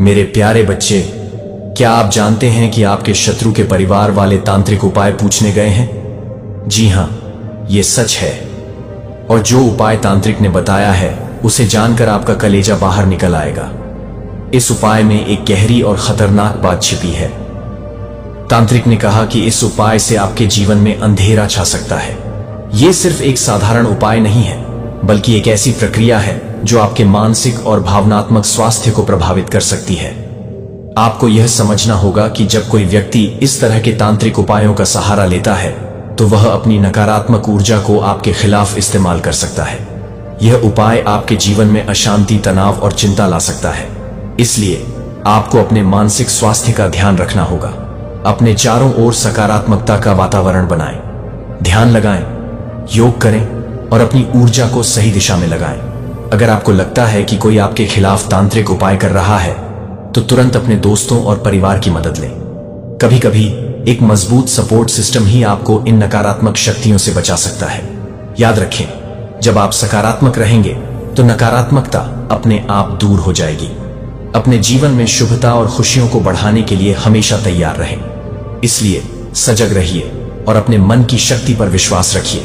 मेरे प्यारे बच्चे, क्या आप जानते हैं कि आपके शत्रु के परिवार वाले तांत्रिक उपाय पूछने गए हैं? जी हां, ये सच है। और जो उपाय तांत्रिक ने बताया है उसे जानकर आपका कलेजा बाहर निकल आएगा। इस उपाय में एक गहरी और खतरनाक बात छिपी है। तांत्रिक ने कहा कि इस उपाय से आपके जीवन में अंधेरा छा सकता है। यह सिर्फ एक साधारण उपाय नहीं है, बल्कि एक ऐसी प्रक्रिया है जो आपके मानसिक और भावनात्मक स्वास्थ्य को प्रभावित कर सकती है। आपको यह समझना होगा कि जब कोई व्यक्ति इस तरह के तांत्रिक उपायों का सहारा लेता है तो वह अपनी नकारात्मक ऊर्जा को आपके खिलाफ इस्तेमाल कर सकता है। यह उपाय आपके जीवन में अशांति, तनाव और चिंता ला सकता है। इसलिए आपको अपने मानसिक स्वास्थ्य का ध्यान रखना होगा। अपने चारों ओर सकारात्मकता का वातावरण बनाएं, ध्यान लगाएं, योग करें और अपनी ऊर्जा को सही दिशा में लगाएं। अगर आपको लगता है कि कोई आपके खिलाफ तांत्रिक उपाय कर रहा है तो तुरंत अपने दोस्तों और परिवार की मदद लें। कभी कभी एक मजबूत सपोर्ट सिस्टम ही आपको इन नकारात्मक शक्तियों से बचा सकता है। याद रखें, जब आप सकारात्मक रहेंगे तो नकारात्मकता अपने आप दूर हो जाएगी। अपने जीवन में शुभता और खुशियों को बढ़ाने के लिए हमेशा तैयार रहें। इसलिए सजग रहिए और अपने मन की शक्ति पर विश्वास रखिए।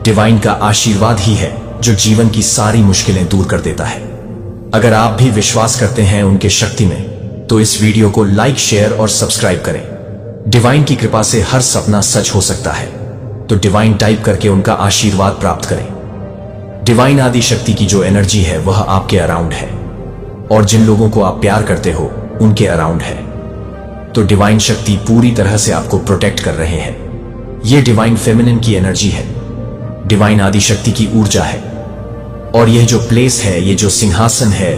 डिवाइन का आशीर्वाद ही है जो जीवन की सारी मुश्किलें दूर कर देता है। अगर आप भी विश्वास करते हैं उनके शक्ति में तो इस वीडियो को लाइक, शेयर और सब्सक्राइब करें। डिवाइन की कृपा से हर सपना सच हो सकता है, तो डिवाइन टाइप करके उनका आशीर्वाद प्राप्त करें। डिवाइन आदि शक्ति की जो एनर्जी है वह आपके अराउंड है, और जिन लोगों को आप प्यार करते हो उनके अराउंड है। तो डिवाइन शक्ति पूरी तरह से आपको प्रोटेक्ट कर रहे हैं। यह डिवाइन फेमिनिन की एनर्जी है, डिवाइन आदि शक्ति की ऊर्जा है। और यह जो प्लेस है, ये जो सिंहासन है,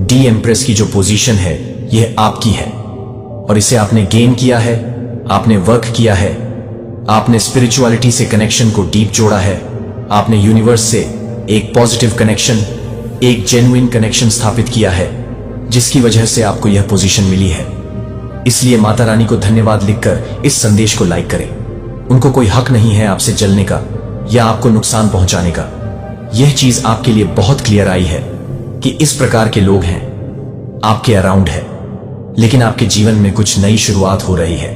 डी एम्प्रेस की जो पोजीशन है, यह आपकी है। और इसे आपने गेन किया है, आपने वर्क किया है, आपने स्पिरिचुअलिटी से कनेक्शन को डीप जोड़ा है, आपने यूनिवर्स से एक पॉजिटिव कनेक्शन, एक जेन्युइन कनेक्शन स्थापित किया है, जिसकी वजह से आपको यह पोजीशन मिली है। इसलिए माता रानी को धन्यवाद लिखकर इस संदेश को लाइक करें। उनको कोई हक नहीं है आपसे जलने का या आपको नुकसान पहुंचाने का। यह चीज आपके लिए बहुत क्लियर आई है कि इस प्रकार के लोग हैं, आपके अराउंड है। लेकिन आपके जीवन में कुछ नई शुरुआत हो रही है,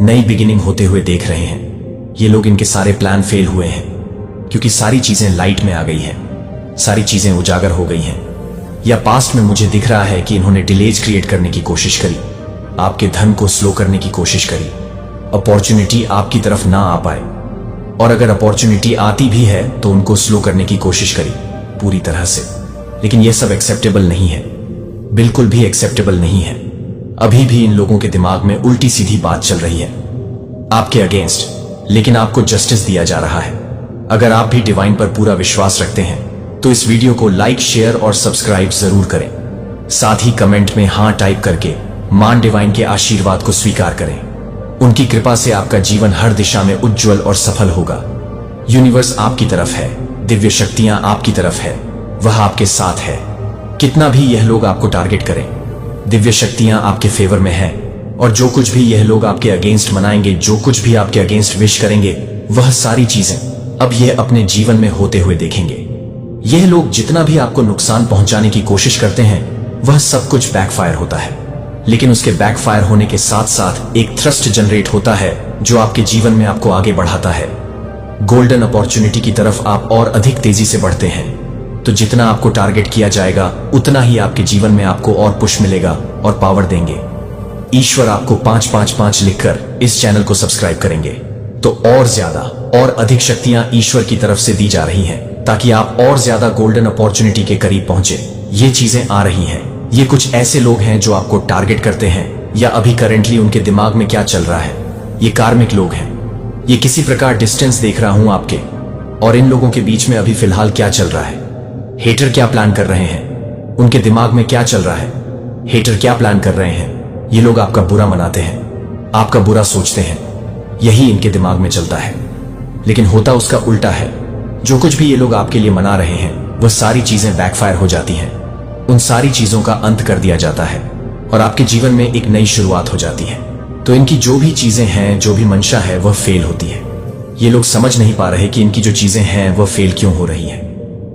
नई बिगिनिंग होते हुए देख रहे हैं। ये लोग, इनके सारे प्लान फेल हुए हैं क्योंकि सारी चीजें लाइट में आ गई हैं, सारी चीजें उजागर हो गई हैं। या पास्ट में मुझे दिख रहा है कि इन्होंने डिलेज क्रिएट करने की कोशिश करी, आपके धन को स्लो करने की कोशिश करी, अपॉर्चुनिटी आपकी तरफ ना आ पाए। और अगर अपॉर्चुनिटी आती भी है तो उनको स्लो करने की कोशिश करी पूरी तरह से। लेकिन यह सब एक्सेप्टेबल नहीं है, बिल्कुल भी एक्सेप्टेबल नहीं है। अभी भी इन लोगों के दिमाग में उल्टी सीधी बात चल रही है आपके अगेंस्ट, लेकिन आपको जस्टिस दिया जा रहा है। अगर आप भी डिवाइन पर पूरा विश्वास रखते हैं तो इस वीडियो को लाइक, शेयर और सब्सक्राइब जरूर करें। साथ ही कमेंट में हां टाइप करके मान डिवाइन के आशीर्वाद को स्वीकार करें। उनकी कृपा से आपका जीवन हर दिशा में उज्जवल और सफल होगा। यूनिवर्स आपकी तरफ है, दिव्य शक्तियां आपकी तरफ है, वह आपके साथ है। कितना भी यह लोग आपको टारगेट करें, दिव्य शक्तियां आपके फेवर में है। और जो कुछ भी यह लोग आपके अगेंस्ट मनाएंगे, जो कुछ भी आपके अगेंस्ट विश करेंगे, वह सारी चीजें अब यह अपने जीवन में होते हुए देखेंगे। यह लोग जितना भी आपको नुकसान पहुंचाने की कोशिश करते हैं, वह सब कुछ बैकफायर होता है। लेकिन उसके बैकफायर होने के साथ साथ एक थ्रस्ट जनरेट होता है जो आपके जीवन में आपको आगे बढ़ाता है। गोल्डन अपॉर्चुनिटी की तरफ आप और अधिक तेजी से बढ़ते हैं। तो जितना आपको टारगेट किया जाएगा उतना ही आपके जीवन में आपको और पुश मिलेगा और पावर देंगे। ईश्वर आपको 555 लिखकर इस चैनल को सब्सक्राइब करेंगे तो और ज्यादा और अधिक शक्तियां ईश्वर की तरफ से दी जा रही हैं, ताकि आप और ज्यादा गोल्डन अपॉर्चुनिटी के करीब पहुंचे। ये चीजें आ रही हैं। ये कुछ ऐसे लोग हैं जो आपको टारगेट करते हैं, या अभी करेंटली उनके दिमाग में क्या चल रहा है। ये कार्मिक लोग हैं। ये किसी प्रकार डिस्टेंस देख रहा हूं आपके और इन लोगों के बीच में अभी फिलहाल क्या चल रहा है। हेटर क्या प्लान कर रहे हैं, उनके दिमाग में क्या चल रहा है, हेटर क्या प्लान कर रहे हैं। ये लोग आपका बुरा मनाते हैं, आपका बुरा सोचते हैं, यही इनके दिमाग में चलता है। लेकिन होता उसका उल्टा है। जो कुछ भी ये लोग आपके लिए मना रहे हैं वह सारी चीजें बैकफायर हो जाती हैं। उन सारी चीजों का अंत कर दिया जाता है और आपके जीवन में एक नई शुरुआत हो जाती है। तो इनकी जो भी चीजें हैं, जो भी मंशा है, वह फेल होती है। ये लोग समझ नहीं पा रहे कि इनकी जो चीजें हैं वह फेल क्यों हो रही है।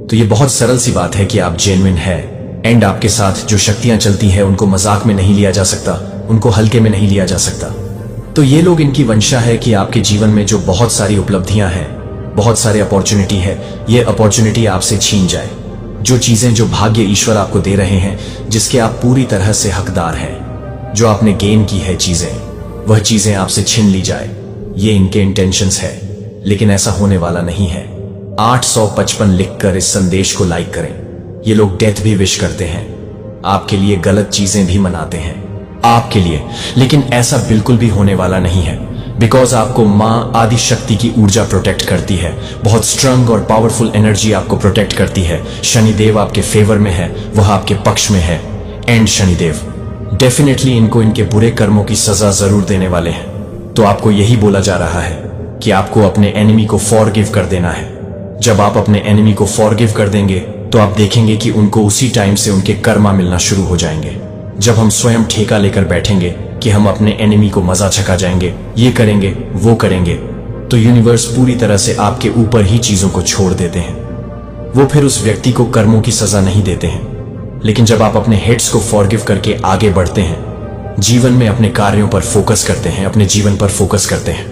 तो ये बहुत सरल सी बात है कि आप जेन्युइन है, एंड आपके साथ जो शक्तियां चलती हैं उनको मजाक में नहीं लिया जा सकता, उनको हल्के में नहीं लिया जा सकता। तो ये लोग, इनकी वंशा है कि आपके जीवन में जो बहुत सारी उपलब्धियां हैं, बहुत सारे अपॉर्चुनिटी है, ये अपॉर्चुनिटी आपसे छीन जाए। जो चीजें, जो भाग्य ईश्वर आपको दे रहे हैं, जिसके आप पूरी तरह से हकदार हैं, जो आपने गेन की है चीजें, वह चीजें आपसे छीन ली जाए, ये इनके इंटेंशंस है। लेकिन ऐसा होने वाला नहीं है। 855 लिखकर इस संदेश को लाइक करें। ये लोग डेथ भी विश करते हैं, आपके लिए गलत चीजें भी मनाते हैं आपके लिए, लेकिन ऐसा बिल्कुल भी होने वाला नहीं है। बिकॉज आपको माँ आदि शक्ति की ऊर्जा प्रोटेक्ट करती है, बहुत स्ट्रांग और पावरफुल एनर्जी आपको प्रोटेक्ट करती है। शनिदेव आपके फेवर में है, वह आपके पक्ष में है। एंड शनिदेव डेफिनेटली इनको इनके बुरे कर्मों की सजा जरूर देने वाले हैं। तो आपको यही बोला जा रहा है कि आपको अपने एनिमी को फॉरगिव कर देना है। जब आप अपने एनिमी को फॉरगिव कर देंगे तो आप देखेंगे कि उनको उसी टाइम से उनके कर्मा मिलना शुरू हो जाएंगे। जब हम स्वयं ठेका लेकर बैठेंगे कि हम अपने एनिमी को मजा चखा जाएंगे, ये करेंगे, वो करेंगे, तो यूनिवर्स पूरी तरह से आपके ऊपर ही चीजों को छोड़ देते हैं। वो फिर उस व्यक्ति को कर्मों की सजा नहीं देते हैं। लेकिन जब आप अपने हेड्स को फॉरगिव करके आगे बढ़ते हैं, जीवन में अपने कार्यों पर फोकस करते हैं, अपने जीवन पर फोकस करते हैं,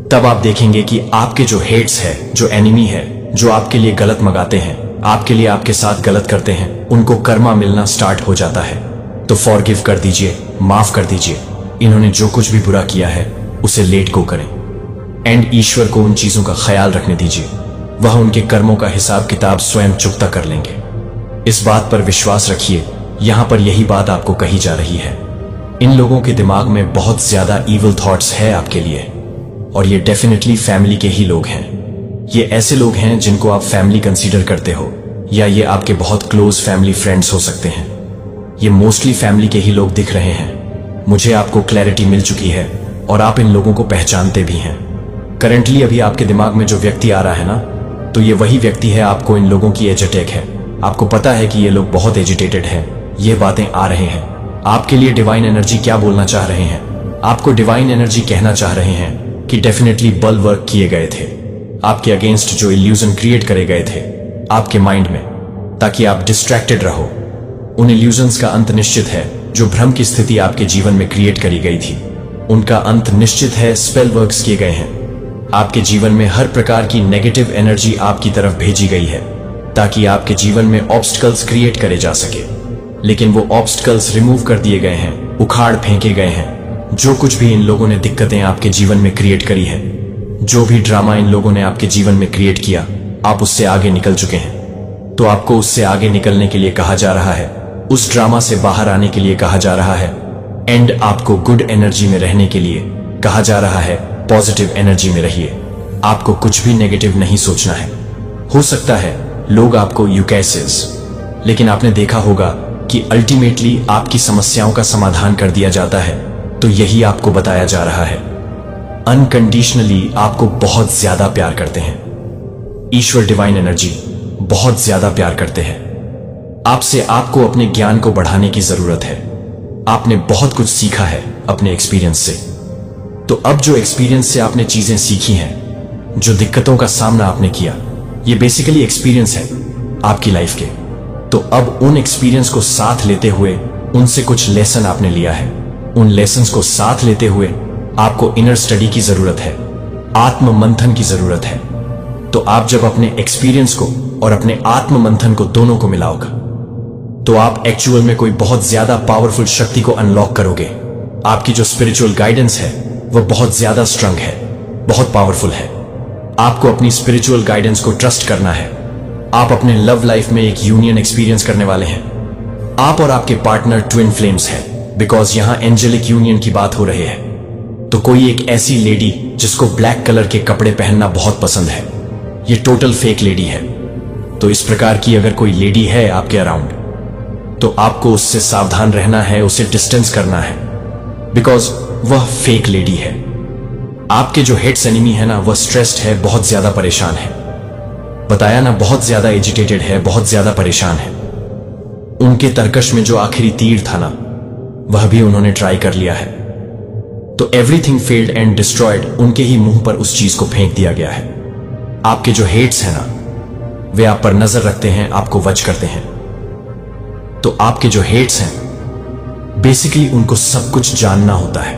तब आप देखेंगे कि आपके जो हेड्स है, जो एनिमी है, जो आपके लिए गलत मंगाते हैं, आपके लिए आपके साथ गलत करते हैं, उनको कर्मा मिलना स्टार्ट हो जाता है। तो फॉरगिव कर दीजिए, माफ कर दीजिए। इन्होंने जो कुछ भी बुरा किया है उसे लेट गो करें एंड ईश्वर को उन चीजों का ख्याल रखने दीजिए। वह उनके कर्मों का हिसाब किताब स्वयं चुकता कर लेंगे। इस बात पर विश्वास रखिए, यहां पर यही बात आपको कही जा रही है। इन लोगों के दिमाग में बहुत ज्यादा इविल थॉट्स है आपके लिए, और ये डेफिनेटली फैमिली के ही लोग हैं। ये ऐसे लोग हैं जिनको आप फैमिली कंसीडर करते हो, या ये आपके बहुत क्लोज फैमिली फ्रेंड्स हो सकते हैं। ये मोस्टली फैमिली के ही लोग दिख रहे हैं। मुझे आपको क्लैरिटी मिल चुकी है और आप इन लोगों को पहचानते भी हैं। करंटली अभी आपके दिमाग में जो व्यक्ति आ रहा है ना, तो ये वही व्यक्ति है। आपको इन लोगों की एज अटैक है। आपको पता है कि ये लोग बहुत एजिटेटेड हैं। ये बातें आ रहे हैं। आपके लिए डिवाइन एनर्जी क्या बोलना चाह रहे हैं? आपको डिवाइन एनर्जी कहना चाह रहे हैं कि डेफिनेटली बल वर्क किए गए थे आपके अगेंस्ट, जो इल्यूजन क्रिएट करे गए थे आपके माइंड में, ताकि आप डिस्ट्रैक्टेड रहो। उन इल्यूजन्स का अंत निश्चित है। जो भ्रम की स्थिति आपके जीवन में क्रिएट करी गई थी, उनका अंत निश्चित है। स्पेल वर्क्स किए गए हैं। आपके जीवन में हर प्रकार की नेगेटिव एनर्जी आपकी तरफ भेजी गई है, ताकि आपके जीवन में ऑब्स्टिकल्स क्रिएट करे जा सके। लेकिन वो ऑब्स्टिकल्स रिमूव कर दिए गए हैं, उखाड़ फेंके गए हैं। जो कुछ भी इन लोगों ने दिक्कतें आपके जीवन में क्रिएट करी है, जो भी ड्रामा इन लोगों ने आपके जीवन में क्रिएट किया, आप उससे आगे निकल चुके हैं। तो आपको उससे आगे निकलने के लिए कहा जा रहा है, उस ड्रामा से बाहर आने के लिए कहा जा रहा है, एंड आपको गुड एनर्जी में रहने के लिए कहा जा रहा है। पॉजिटिव एनर्जी में रहिए। आपको कुछ भी नेगेटिव नहीं सोचना है। हो सकता है लोग आपको यूकैसेस, लेकिन आपने देखा होगा कि अल्टीमेटली आपकी समस्याओं का समाधान कर दिया जाता है। तो यही आपको बताया जा रहा है। अनकंडीशनली आपको बहुत ज्यादा प्यार करते हैं। ईश्वर डिवाइन एनर्जी बहुत ज्यादा प्यार करते हैं आपसे। आपको अपने ज्ञान को बढ़ाने की जरूरत है। आपने बहुत कुछ सीखा है अपने एक्सपीरियंस से। तो अब जो एक्सपीरियंस से आपने चीजें सीखी हैं, जो दिक्कतों का सामना आपने किया, ये बेसिकली एक्सपीरियंस है आपकी लाइफ के। तो अब उन एक्सपीरियंस को साथ लेते हुए उनसे कुछ लेसन आपने लिया है। उन लेसन्स को साथ लेते हुए आपको इनर स्टडी की जरूरत है, आत्म मंथन की जरूरत है। तो आप जब अपने एक्सपीरियंस को और अपने आत्म मंथन को दोनों को मिलाओगे, तो आप एक्चुअल में कोई बहुत ज्यादा पावरफुल शक्ति को अनलॉक करोगे। आपकी जो स्पिरिचुअल गाइडेंस है वह बहुत ज्यादा स्ट्रांग है, बहुत पावरफुल है। आपको अपनी स्पिरिचुअल गाइडेंस को ट्रस्ट करना है। आप अपने लव लाइफ में एक यूनियन एक्सपीरियंस करने वाले हैं। आप और आपके पार्टनर ट्विन फ्लेम्स है, बिकॉज यहां एंजेलिक यूनियन की बात हो रही है। तो कोई एक ऐसी लेडी जिसको ब्लैक कलर के कपड़े पहनना बहुत पसंद है, ये टोटल फेक लेडी है। तो इस प्रकार की अगर कोई लेडी है आपके अराउंड, तो आपको उससे सावधान रहना है, उसे डिस्टेंस करना है, बिकॉज वह फेक लेडी है। आपके जो हेड्स एनिमी है ना, वह स्ट्रेस्ड है, बहुत ज्यादा परेशान है। बताया ना, बहुत ज्यादा एजिटेटेड है, बहुत ज्यादा परेशान है। उनके तरकश में जो आखिरी तीर था ना, वह भी उन्होंने ट्राई कर लिया है। तो एवरीथिंग फेल्ड एंड डिस्ट्रॉयड, उनके ही मुंह पर उस चीज को फेंक दिया गया है। आपके जो हेड्स है ना, वे आप पर नजर रखते हैं, आपको वच करते हैं। तो आपके जो हेट्स हैं, बेसिकली उनको सब कुछ जानना होता है।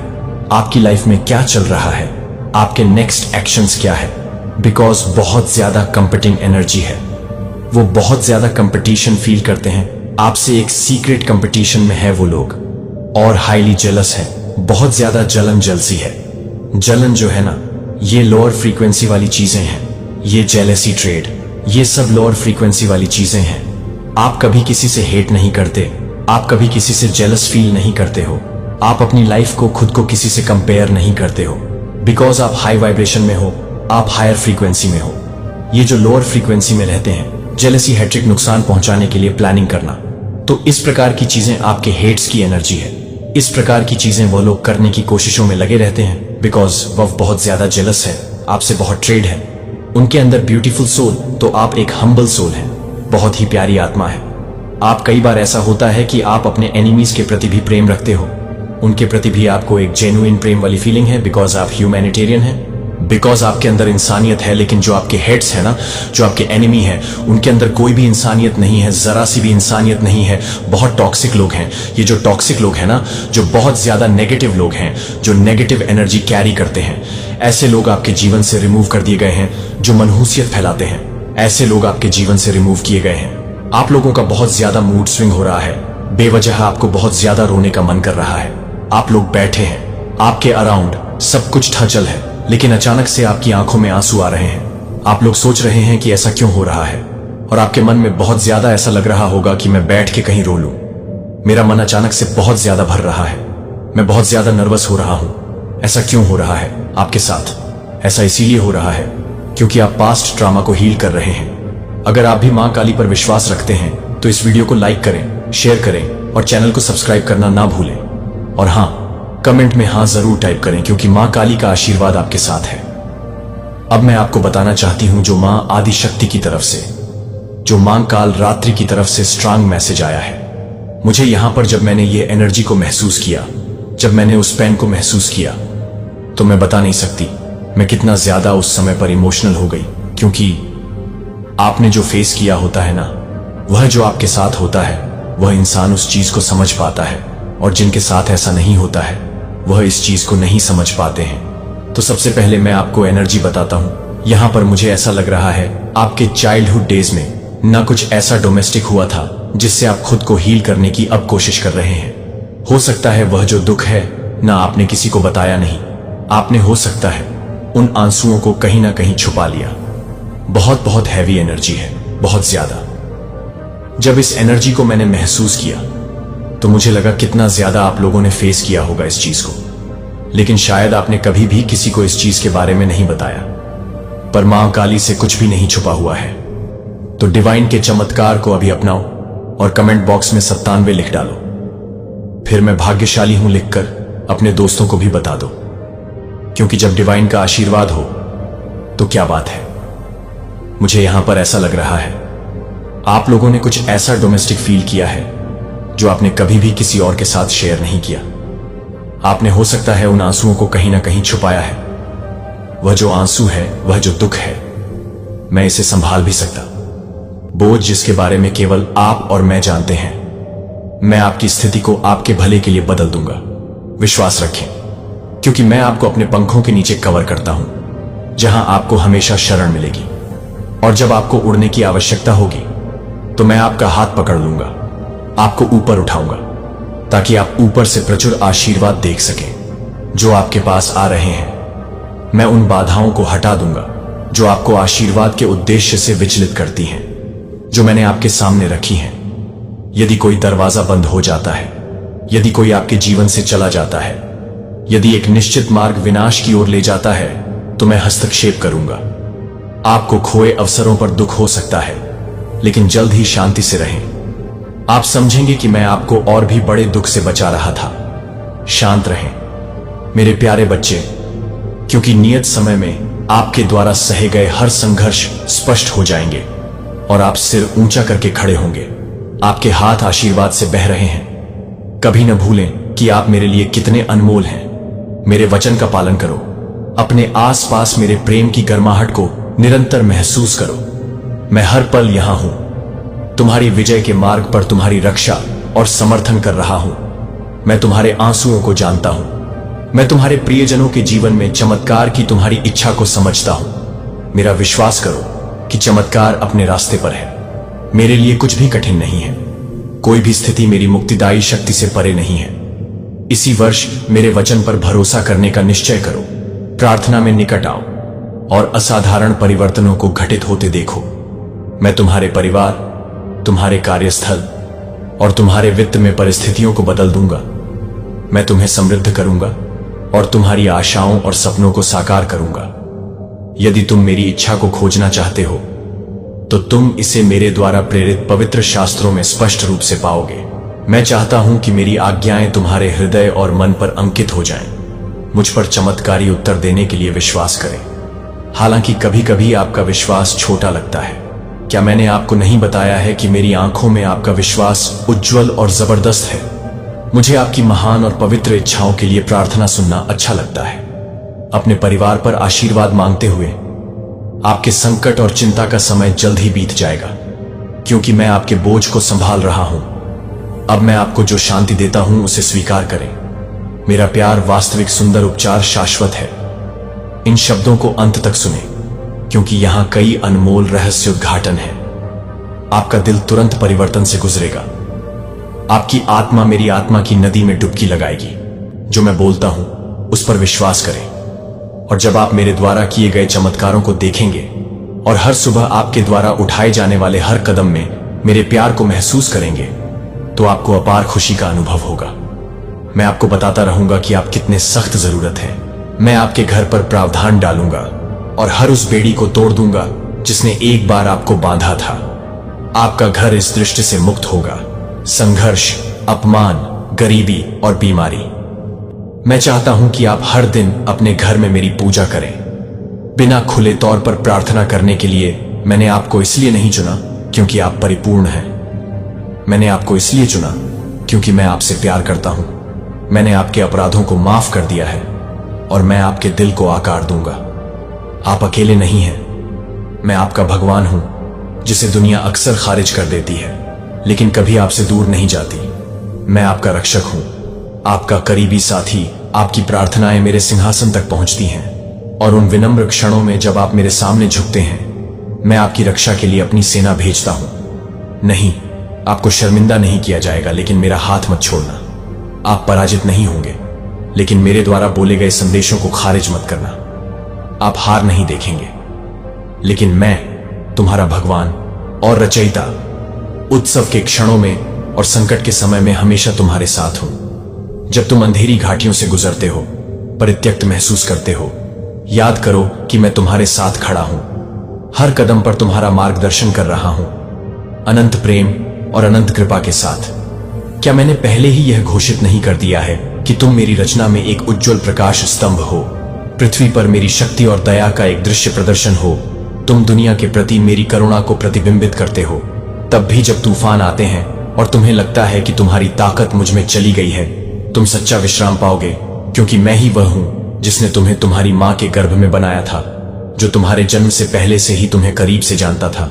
आपकी लाइफ में क्या चल रहा है, आपके नेक्स्ट एक्शंस क्या है, बिकॉज बहुत ज्यादा कंपीटिंग एनर्जी है। वो बहुत ज्यादा कंपटीशन फील करते हैं आपसे, एक सीक्रेट कंपटीशन में है वो लोग, और हाईली जेलस है, बहुत ज्यादा जलन जलसी है। जलन जो है ना, ये लोअर फ्रीक्वेंसी वाली चीजें हैं, ये जेलसी ट्रेड, ये सब लोअर फ्रीक्वेंसी वाली चीजें हैं। आप कभी किसी से हेट नहीं करते, आप कभी किसी से जेलस फील नहीं करते हो, आप अपनी लाइफ को खुद को किसी से कंपेयर नहीं करते हो, बिकॉज आप हाई वाइब्रेशन में हो, आप हायर फ्रीक्वेंसी में हो। ये जो लोअर फ्रीक्वेंसी में रहते हैं, जेलसी, हैट्रिक, नुकसान पहुंचाने के लिए प्लानिंग करना, तो इस प्रकार की चीजें आपके हेट्स की एनर्जी है। इस प्रकार की चीजें वो लोग करने की कोशिशों में लगे रहते हैं, बिकॉज वह बहुत ज्यादा जेलस है, आपसे बहुत ट्रेड है। उनके अंदर ब्यूटीफुल सोल, तो आप एक हम्बल सोल है, बहुत ही प्यारी आत्मा है। आप कई बार ऐसा होता है कि आप अपने एनिमीज के प्रति भी प्रेम रखते हो, उनके प्रति भी आपको एक जेन्युइन प्रेम वाली फीलिंग है, बिकॉज आप ह्यूमैनिटेरियन हैं, बिकॉज आपके अंदर इंसानियत है। लेकिन जो आपके हेड्स है ना, जो आपके एनिमी है, उनके अंदर कोई भी इंसानियत नहीं है, जरा सी भी इंसानियत नहीं है। बहुत टॉक्सिक लोग हैं ये। जो टॉक्सिक लोग हैं ना, जो बहुत ज्यादा नेगेटिव लोग हैं, जो नेगेटिव एनर्जी कैरी करते हैं, ऐसे लोग आपके जीवन से रिमूव कर दिए गए हैं। जो मनहूसियत फैलाते हैं, ऐसे लोग आपके जीवन से रिमूव किए गए हैं। आप लोगों का बहुत ज्यादा मूड स्विंग हो रहा है, बेवजह आपको बहुत ज्यादा रोने का मन कर रहा है। आप लोग बैठे हैं, आपके अराउंड सब कुछ ठचल है, लेकिन अचानक से आपकी आंखों में आंसू आ रहे हैं। आप लोग सोच रहे हैं कि ऐसा क्यों हो रहा है, और आपके मन में बहुत ज्यादा ऐसा लग रहा होगा कि मैं बैठ के कहीं रो लूं। मेरा मन अचानक से बहुत ज्यादा भर रहा है, मैं बहुत ज्यादा नर्वस हो रहा हूं। ऐसा क्यों हो रहा है आपके साथ? ऐसा इसीलिए हो रहा है क्योंकि आप पास्ट ट्रॉमा को हील कर रहे हैं। अगर आप भी मां काली पर विश्वास रखते हैं तो इस वीडियो को लाइक करें, शेयर करें और चैनल को सब्सक्राइब करना ना भूलें। और हाँ, कमेंट में हाँ जरूर टाइप करें, क्योंकि मां काली का आशीर्वाद आपके साथ है। अब मैं आपको बताना चाहती हूं जो मां आदि शक्ति की तरफ से, जो मां काल रात्रि की तरफ से स्ट्रांग मैसेज आया है मुझे यहां पर। जब मैंने ये एनर्जी को महसूस किया, जब मैंने उस पेन को महसूस किया, तो मैं बता नहीं सकती मैं कितना ज्यादा उस समय पर इमोशनल हो गई। क्योंकि आपने जो फेस किया होता है ना, वह जो आपके साथ होता है, वह इंसान उस चीज को समझ पाता है, और जिनके साथ ऐसा नहीं होता है वह इस चीज को नहीं समझ पाते हैं। तो सबसे पहले मैं आपको एनर्जी बताता हूं। यहां पर मुझे ऐसा लग रहा है आपके चाइल्डहुड डेज में ना कुछ ऐसा डोमेस्टिक हुआ था जिससे आप खुद को हील करने की अब कोशिश कर रहे हैं। हो सकता है वह जो दुख है ना, आपने किसी को बताया नहीं। आपने हो सकता है उन आंसुओं को कहीं ना कहीं छुपा लिया। बहुत बहुत हैवी एनर्जी है, बहुत ज्यादा। जब इस एनर्जी को मैंने महसूस किया तो मुझे लगा कितना ज्यादा आप लोगों ने फेस किया होगा इस चीज को, लेकिन शायद आपने कभी भी किसी को इस चीज के बारे में नहीं बताया। पर मां काली से कुछ भी नहीं छुपा हुआ है। तो डिवाइन के चमत्कार को अभी अपनाओ और कमेंट बॉक्स में 97 लिख डालो। फिर मैं भाग्यशाली हूं लिखकर अपने दोस्तों को भी बता दो, क्योंकि जब डिवाइन का आशीर्वाद हो तो क्या बात है। मुझे यहां पर ऐसा लग रहा है आप लोगों ने कुछ ऐसा डोमेस्टिक फील किया है जो आपने कभी भी किसी और के साथ शेयर नहीं किया। आपने हो सकता है उन आंसुओं को कहीं ना कहीं छुपाया है। वह जो आंसू है, वह जो दुख है, मैं इसे संभाल भी सकता। बोझ जिसके बारे में केवल आप और मैं जानते हैं। मैं आपकी स्थिति को आपके भले के लिए बदल दूंगा, विश्वास रखें, क्योंकि मैं आपको अपने पंखों के नीचे कवर करता हूं, जहां आपको हमेशा शरण मिलेगी। और जब आपको उड़ने की आवश्यकता होगी तो मैं आपका हाथ पकड़ लूंगा, आपको ऊपर उठाऊंगा, ताकि आप ऊपर से प्रचुर आशीर्वाद देख सकें जो आपके पास आ रहे हैं। मैं उन बाधाओं को हटा दूंगा जो आपको आशीर्वाद के उद्देश्य से विचलित करती हैं, जो मैंने आपके सामने रखी हैं। यदि कोई दरवाजा बंद हो जाता है, यदि कोई आपके जीवन से चला जाता है, यदि एक निश्चित मार्ग विनाश की ओर ले जाता है, तो मैं हस्तक्षेप करूंगा। आपको खोए अवसरों पर दुख हो सकता है, लेकिन जल्द ही शांति से रहें। आप समझेंगे कि मैं आपको और भी बड़े दुख से बचा रहा था। शांत रहें मेरे प्यारे बच्चे, क्योंकि नियत समय में आपके द्वारा सहे गए हर संघर्ष स्पष्ट हो जाएंगे और आप सिर ऊंचा करके खड़े होंगे। आपके हाथ आशीर्वाद से बह रहे हैं। कभी न भूलें कि आप मेरे लिए कितने अनमोल हैं। मेरे वचन का पालन करो। अपने आसपास मेरे प्रेम की गर्माहट को निरंतर महसूस करो। मैं हर पल यहां हूं। तुम्हारी विजय के मार्ग पर तुम्हारी रक्षा और समर्थन कर रहा हूं। मैं तुम्हारे आंसुओं को जानता हूं। मैं तुम्हारे प्रियजनों के जीवन में चमत्कार की तुम्हारी इच्छा को समझता हूं। मेरा विश्वास करो कि चमत्कार अपने रास्ते पर है। मेरे लिए कुछ भी कठिन नहीं है। कोई भी स्थिति मेरी मुक्तिदायी शक्ति से परे नहीं है। इसी वर्ष मेरे वचन पर भरोसा करने का निश्चय करो। प्रार्थना में निकट आओ और असाधारण परिवर्तनों को घटित होते देखो। मैं तुम्हारे परिवार, तुम्हारे कार्यस्थल और तुम्हारे वित्त में परिस्थितियों को बदल दूंगा। मैं तुम्हें समृद्ध करूंगा और तुम्हारी आशाओं और सपनों को साकार करूंगा। यदि तुम मेरी इच्छा को खोजना चाहते हो तो तुम इसे मेरे द्वारा प्रेरित पवित्र शास्त्रों में स्पष्ट रूप से पाओगे। मैं चाहता हूं कि मेरी आज्ञाएं तुम्हारे हृदय और मन पर अंकित हो जाएं। मुझ पर चमत्कारी उत्तर देने के लिए विश्वास करें। हालांकि कभी कभी आपका विश्वास छोटा लगता है। क्या मैंने आपको नहीं बताया है कि मेरी आंखों में आपका विश्वास उज्जवल और जबरदस्त है? मुझे आपकी महान और पवित्र इच्छाओं के लिए प्रार्थना सुनना अच्छा लगता है। अपने परिवार पर आशीर्वाद मांगते हुए आपके संकट और चिंता का समय जल्द ही बीत जाएगा, क्योंकि मैं आपके बोझ को संभाल रहा हूं। अब मैं आपको जो शांति देता हूं उसे स्वीकार करें। मेरा प्यार वास्तविक सुंदर उपचार शाश्वत है। इन शब्दों को अंत तक सुने, क्योंकि यहां कई अनमोल रहस्य उद्घाटन है। आपका दिल तुरंत परिवर्तन से गुजरेगा। आपकी आत्मा मेरी आत्मा की नदी में डुबकी लगाएगी। जो मैं बोलता हूं उस पर विश्वास करें, और जब आप मेरे द्वारा किए गए चमत्कारों को देखेंगे और हर सुबह आपके द्वारा उठाए जाने वाले हर कदम में मेरे प्यार को महसूस करेंगे, तो आपको अपार खुशी का अनुभव होगा। मैं आपको बताता रहूंगा कि आप कितने सख्त जरूरत हैं। मैं आपके घर पर प्रावधान डालूंगा और हर उस बेड़ी को तोड़ दूंगा जिसने एक बार आपको बांधा था। आपका घर इस दृष्टि से मुक्त होगा: संघर्ष, अपमान, गरीबी और बीमारी। मैं चाहता हूं कि आप हर दिन अपने घर में मेरी पूजा करें। बिना खुले तौर पर प्रार्थना करने के लिए मैंने आपको इसलिए नहीं चुना क्योंकि आप परिपूर्ण हैं। मैंने आपको इसलिए चुना क्योंकि मैं आपसे प्यार करता हूं। मैंने आपके अपराधों को माफ कर दिया है और मैं आपके दिल को आकार दूंगा। आप अकेले नहीं हैं। मैं आपका भगवान हूं, जिसे दुनिया अक्सर खारिज कर देती है, लेकिन कभी आपसे दूर नहीं जाती। मैं आपका रक्षक हूं, आपका करीबी साथी। आपकी प्रार्थनाएं मेरे सिंहासन तक पहुंचती हैं, और उन विनम्र क्षणों में जब आप मेरे सामने झुकते हैं, मैं आपकी रक्षा के लिए अपनी सेना भेजता हूं। नहीं, आपको शर्मिंदा नहीं किया जाएगा, लेकिन मेरा हाथ मत छोड़ना। आप पराजित नहीं होंगे, लेकिन मेरे द्वारा बोले गए संदेशों को खारिज मत करना। आप हार नहीं देखेंगे, लेकिन मैं तुम्हारा भगवान और रचयिता उत्सव के क्षणों में और संकट के समय में हमेशा तुम्हारे साथ हूं। जब तुम अंधेरी घाटियों से गुजरते हो, परित्यक्त महसूस करते हो, याद करो कि मैं तुम्हारे साथ खड़ा हूं। हर कदम पर तुम्हारा मार्गदर्शन कर रहा हूं, अनंत प्रेम और अनंत कृपा के साथ। क्या मैंने पहले ही यह घोषित नहीं कर दिया है कि तुम मेरी रचना में एक उज्जवल प्रकाश स्तंभ हो, पृथ्वी पर मेरी शक्ति और दया का एक दृश्य प्रदर्शन हो? तुम दुनिया के प्रति मेरी करुणा को प्रतिबिंबित करते हो। तब भी जब तूफान आते हैं और तुम्हें लगता है कि तुम्हारी ताकत मुझ में चली गई है, तुम सच्चा विश्राम पाओगे, क्योंकि मैं ही वह हूं जिसने तुम्हें तुम्हारी मां के गर्भ में बनाया था, जो तुम्हारे जन्म से पहले से ही तुम्हें करीब से जानता था।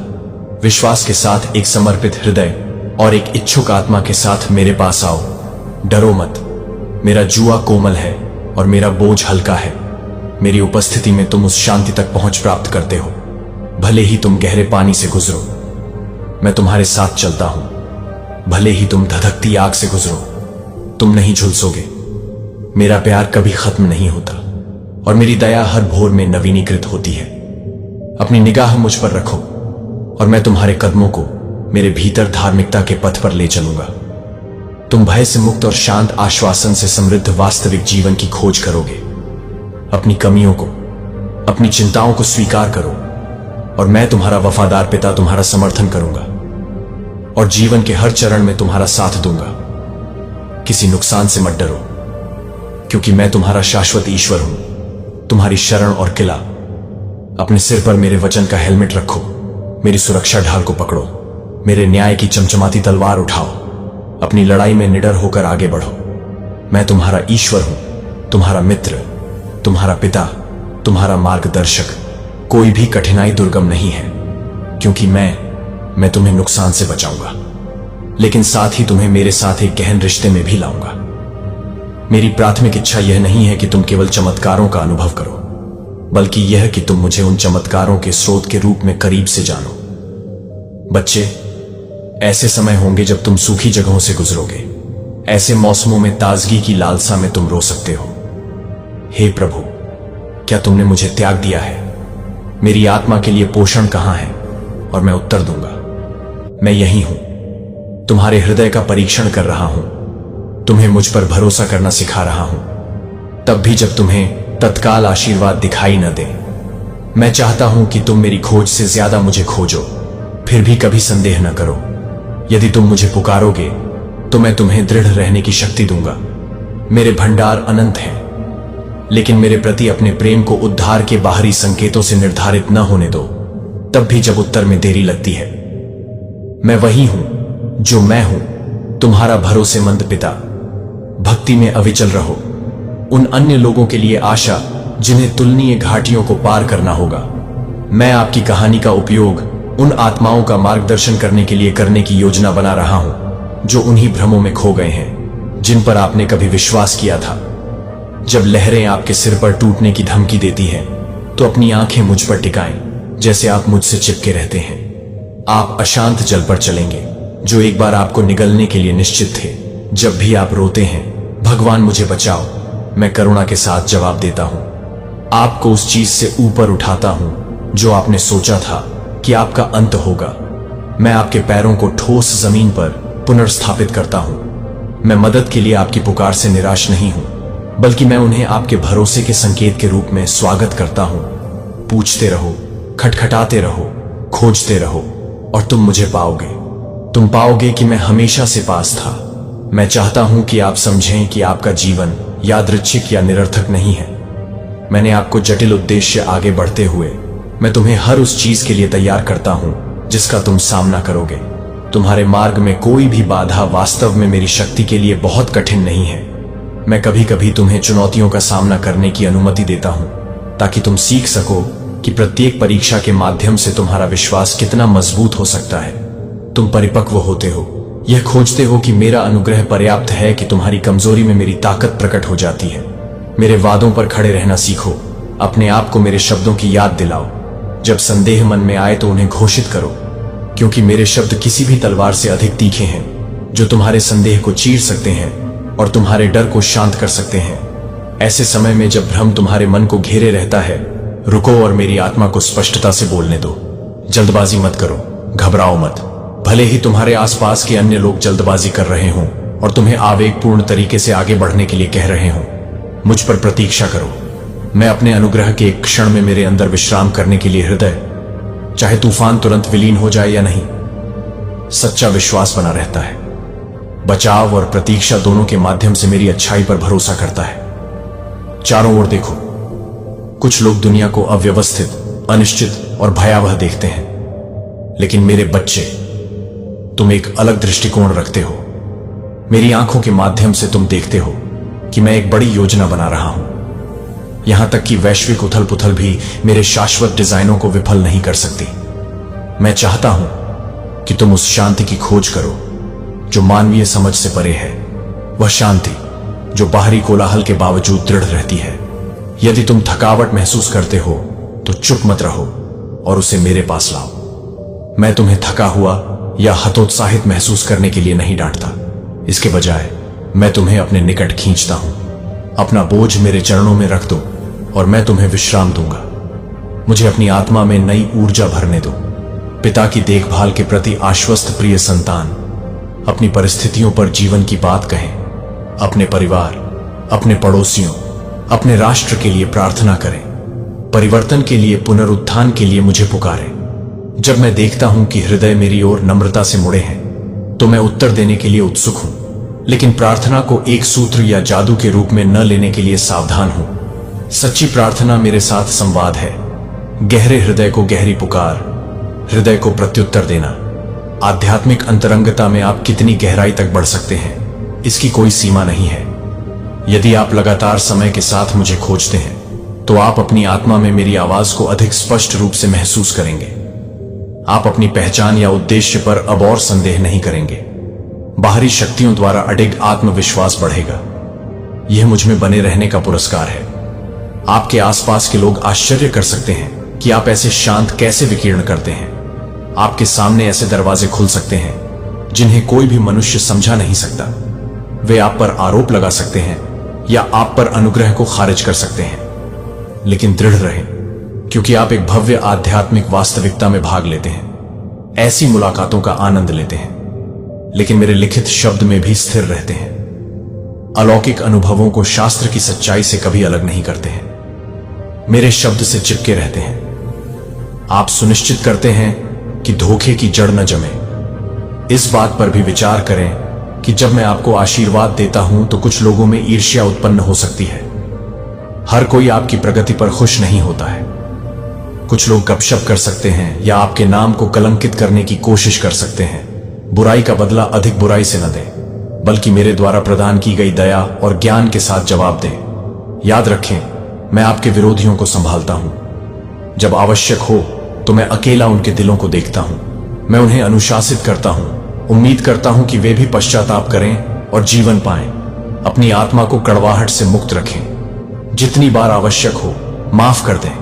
विश्वास के साथ, एक समर्पित हृदय और एक इच्छुक आत्मा के साथ मेरे पास आओ। डरो मत। मेरा जुआ कोमल है और मेरा बोझ हल्का है। मेरी उपस्थिति में तुम उस शांति तक पहुंच प्राप्त करते हो, भले ही तुम गहरे पानी से गुजरो। मैं तुम्हारे साथ चलता हूं, भले ही तुम धधकती आग से गुजरो, तुम नहीं झुलसोगे। मेरा प्यार कभी खत्म नहीं होता और मेरी दया हर भोर में नवीनीकृत होती है। अपनी निगाह मुझ पर रखो और मैं तुम्हारे कदमों को मेरे भीतर धार्मिकता के पथ पर ले चलूंगा। तुम भय से मुक्त और शांत आश्वासन से समृद्ध वास्तविक जीवन की खोज करोगे। अपनी कमियों को, अपनी चिंताओं को स्वीकार करो और मैं तुम्हारा वफादार पिता तुम्हारा समर्थन करूंगा और जीवन के हर चरण में तुम्हारा साथ दूंगा। किसी नुकसान से मत डरो, क्योंकि मैं तुम्हारा शाश्वत ईश्वर हूं, तुम्हारी शरण और किला। अपने सिर पर मेरे वचन का हेलमेट रखो, मेरी सुरक्षा ढाल को पकड़ो, मेरे न्याय की चमचमाती तलवार उठाओ। अपनी लड़ाई में निडर होकर आगे बढ़ो। मैं तुम्हारा ईश्वर हूं, तुम्हारा मित्र, तुम्हारा पिता, तुम्हारा मार्गदर्शक। कोई भी कठिनाई दुर्गम नहीं है, क्योंकि मैं तुम्हें नुकसान से बचाऊंगा, लेकिन साथ ही तुम्हें मेरे साथ एक गहन रिश्ते में भी लाऊंगा। मेरी प्राथमिक इच्छा यह नहीं है कि तुम केवल चमत्कारों का अनुभव करो, बल्कि यह कि तुम मुझे उन चमत्कारों के स्रोत के रूप में करीब से जानो। बच्चे, ऐसे समय होंगे जब तुम सूखी जगहों से गुजरोगे। ऐसे मौसमों में ताजगी की लालसा में तुम रो सकते हो, हे प्रभु, क्या तुमने मुझे त्याग दिया है? मेरी आत्मा के लिए पोषण कहां है? और मैं उत्तर दूंगा, मैं यही हूं, तुम्हारे हृदय का परीक्षण कर रहा हूं, तुम्हें मुझ पर भरोसा करना सिखा रहा हूं, तब भी जब तुम्हें तत्काल आशीर्वाद दिखाई न दे। मैं चाहता हूं कि तुम मेरी खोज से ज्यादा मुझे खोजो, फिर भी कभी संदेह न करो। यदि तुम मुझे पुकारोगे तो मैं तुम्हें दृढ़ रहने की शक्ति दूंगा। मेरे भंडार अनंत हैं, लेकिन मेरे प्रति अपने प्रेम को उद्धार के बाहरी संकेतों से निर्धारित न होने दो, तब भी जब उत्तर में देरी लगती है। मैं वही हूं जो मैं हूं, तुम्हारा भरोसेमंद पिता। भक्ति में अविचल रहो। उन अन्य लोगों के लिए आशा जिन्हें तुलनीय घाटियों को पार करना होगा। मैं आपकी कहानी का उपयोग उन आत्माओं का मार्गदर्शन करने के लिए करने की योजना बना रहा हूं जो उन्हीं भ्रमों में खो गए हैं जिन पर आपने कभी विश्वास किया था। जब लहरें आपके सिर पर टूटने की धमकी देती हैं, तो अपनी आंखें मुझ पर टिकाएं, जैसे आप मुझसे चिपके रहते हैं। आप अशांत जल पर चलेंगे जो एक बार आपको निगलने के लिए निश्चित थे। जब भी आप रोते हैं, भगवान मुझे बचाओ, मैं करुणा के साथ जवाब देता हूं। आपको उस चीज से ऊपर उठाता हूं जो आपने सोचा था कि आपका अंत होगा। मैं आपके पैरों को ठोस जमीन पर पुनर्स्थापित करता हूं। मैं मदद के लिए आपकी पुकार से निराश नहीं हूं, बल्कि मैं उन्हें आपके भरोसे के संकेत के रूप में स्वागत करता हूं। पूछते रहो, खटखटाते रहो, खोजते रहो, और तुम मुझे पाओगे। तुम पाओगे कि मैं हमेशा से पास था। मैं चाहता हूं कि आप समझें कि आपका जीवन यादृच्छिक या निरर्थक नहीं है। मैंने आपको जटिल उद्देश्य आगे बढ़ते हुए मैं तुम्हें हर उस चीज के लिए तैयार करता हूं जिसका तुम सामना करोगे। तुम्हारे मार्ग में कोई भी बाधा वास्तव में मेरी शक्ति के लिए बहुत कठिन नहीं है। मैं कभी कभी तुम्हें चुनौतियों का सामना करने की अनुमति देता हूं, ताकि तुम सीख सको कि प्रत्येक परीक्षा के माध्यम से तुम्हारा विश्वास कितना मजबूत हो सकता है। तुम परिपक्व होते हो, यह खोजते हो कि मेरा अनुग्रह पर्याप्त है कि तुम्हारी कमजोरी में मेरी ताकत प्रकट हो जाती है। मेरे वादों पर खड़े रहना सीखो। अपने आप को मेरे शब्दों की याद दिलाओ। जब संदेह मन में आए तो उन्हें घोषित करो, क्योंकि मेरे शब्द किसी भी तलवार से अधिक तीखे हैं, जो तुम्हारे संदेह को चीर सकते हैं और तुम्हारे डर को शांत कर सकते हैं। ऐसे समय में जब भ्रम तुम्हारे मन को घेरे रहता है, रुको और मेरी आत्मा को स्पष्टता से बोलने दो। जल्दबाजी मत करो, घबराओ मत। भले ही तुम्हारे आसपास के अन्य लोग जल्दबाजी कर रहे हों और तुम्हें आवेगपूर्ण तरीके से आगे बढ़ने के लिए कह रहे हों, मुझ पर प्रतीक्षा करो। मैं अपने अनुग्रह के एक क्षण में मेरे अंदर विश्राम करने के लिए हृदय, चाहे तूफान तुरंत विलीन हो जाए या नहीं, सच्चा विश्वास बना रहता है। बचाव और प्रतीक्षा दोनों के माध्यम से मेरी अच्छाई पर भरोसा करता है। चारों ओर देखो। कुछ लोग दुनिया को अव्यवस्थित, अनिश्चित और भयावह देखते हैं, लेकिन मेरे बच्चे, तुम एक अलग दृष्टिकोण रखते हो। मेरी आंखों के माध्यम से तुम देखते हो कि मैं एक बड़ी योजना बना रहा हूं। यहां तक कि वैश्विक उथल पुथल भी मेरे शाश्वत डिजाइनों को विफल नहीं कर सकती। मैं चाहता हूं कि तुम उस शांति की खोज करो जो मानवीय समझ से परे है, वह शांति जो बाहरी कोलाहल के बावजूद दृढ़ रहती है। यदि तुम थकावट महसूस करते हो तो चुप मत रहो और उसे मेरे पास लाओ। मैं तुम्हें थका हुआ या हतोत्साहित महसूस करने के लिए नहीं डांटता। इसके बजाय मैं तुम्हें अपने निकट खींचता हूं। अपना बोझ मेरे चरणों में रख दो और मैं तुम्हें विश्राम दूंगा। मुझे अपनी आत्मा में नई ऊर्जा भरने दो। पिता की देखभाल के प्रति आश्वस्त प्रिय संतान, अपनी परिस्थितियों पर जीवन की बात कहें। अपने परिवार, अपने पड़ोसियों, अपने राष्ट्र के लिए प्रार्थना करें। परिवर्तन के लिए, पुनरुत्थान के लिए मुझे पुकारें। जब मैं देखता हूं कि हृदय मेरी ओर नम्रता से मुड़े हैं, तो मैं उत्तर देने के लिए उत्सुक हूं, लेकिन प्रार्थना को एक सूत्र या जादू के रूप में न लेने के लिए सावधान हूं। सच्ची प्रार्थना मेरे साथ संवाद है। गहरे हृदय को गहरी पुकार, हृदय को प्रत्युत्तर देना। आध्यात्मिक अंतरंगता में आप कितनी गहराई तक बढ़ सकते हैं, इसकी कोई सीमा नहीं है। यदि आप लगातार समय के साथ मुझे खोजते हैं, तो आप अपनी आत्मा में मेरी आवाज को अधिक स्पष्ट रूप से महसूस करेंगे। आप अपनी पहचान या उद्देश्य पर अब और संदेह नहीं करेंगे। बाहरी शक्तियों द्वारा अडिग आत्मविश्वास बढ़ेगा। यह मुझ में बने रहने का पुरस्कार है। आपके आसपास के लोग आश्चर्य कर सकते हैं कि आप ऐसे शांत कैसे विकीर्ण करते हैं। आपके सामने ऐसे दरवाजे खुल सकते हैं जिन्हें कोई भी मनुष्य समझा नहीं सकता। वे आप पर आरोप लगा सकते हैं या आप पर अनुग्रह को खारिज कर सकते हैं, लेकिन दृढ़ रहें, क्योंकि आप एक भव्य आध्यात्मिक वास्तविकता में भाग लेते हैं। ऐसी मुलाकातों का आनंद लेते हैं, लेकिन मेरे लिखित शब्द में भी स्थिर रहते हैं। अलौकिक अनुभवों को शास्त्र की सच्चाई से कभी अलग नहीं करते हैं। मेरे शब्द से चिपके रहते हैं। आप सुनिश्चित करते हैं कि धोखे की जड़ न जमे। इस बात पर भी विचार करें कि जब मैं आपको आशीर्वाद देता हूं तो कुछ लोगों में ईर्ष्या उत्पन्न हो सकती है। हर कोई आपकी प्रगति पर खुश नहीं होता है। कुछ लोग गपशप कर सकते हैं या आपके नाम को कलंकित करने की कोशिश कर सकते हैं। बुराई का बदला अधिक बुराई से न दें, बल्कि मेरे द्वारा प्रदान की गई दया और ज्ञान के साथ जवाब दें। याद रखें, मैं आपके विरोधियों को संभालता हूं। जब आवश्यक हो तो मैं अकेला उनके दिलों को देखता हूं। मैं उन्हें अनुशासित करता हूं। उम्मीद करता हूं कि वे भी पश्चाताप करें और जीवन पाएं। अपनी आत्मा को कड़वाहट से मुक्त रखें। जितनी बार आवश्यक हो माफ कर दें।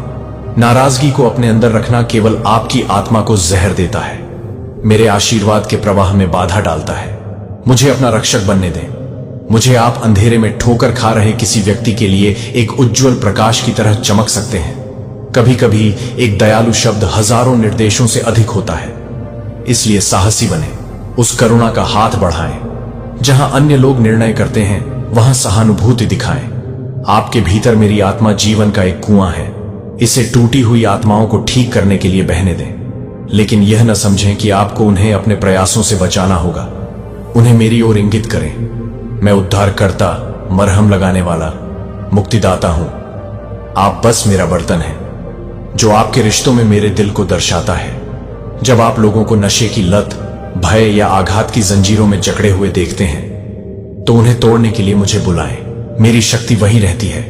नाराजगी को अपने अंदर रखना केवल आपकी आत्मा को जहर देता है, मेरे आशीर्वाद के प्रवाह में बाधा डालता है। मुझे अपना रक्षक बनने दें। मुझे आप अंधेरे में ठोकर खा रहे किसी व्यक्ति के लिए एक उज्जवल प्रकाश की तरह चमक सकते हैं। कभी कभी एक दयालु शब्द हजारों निर्देशों से अधिक होता है। इसलिए साहसी बने, उस करुणा का हाथ बढ़ाएं। जहां अन्य लोग निर्णय करते हैं वहां सहानुभूति दिखाएं। आपके भीतर मेरी आत्मा जीवन का एक कुआं है। इसे टूटी हुई आत्माओं को ठीक करने के लिए बहने दें, लेकिन यह न समझें कि आपको उन्हें अपने प्रयासों से बचाना होगा। उन्हें मेरी ओर इंगित करें। मैं उद्धारकर्ता, मरहम लगाने वाला, मुक्तिदाता हूं। आप बस मेरा बर्तन हैं जो आपके रिश्तों में मेरे दिल को दर्शाता है। जब आप लोगों को नशे की लत, भय या आघात की जंजीरों में जकड़े हुए देखते हैं तो उन्हें तोड़ने के लिए मुझे बुलाएं। मेरी शक्ति वहीं रहती है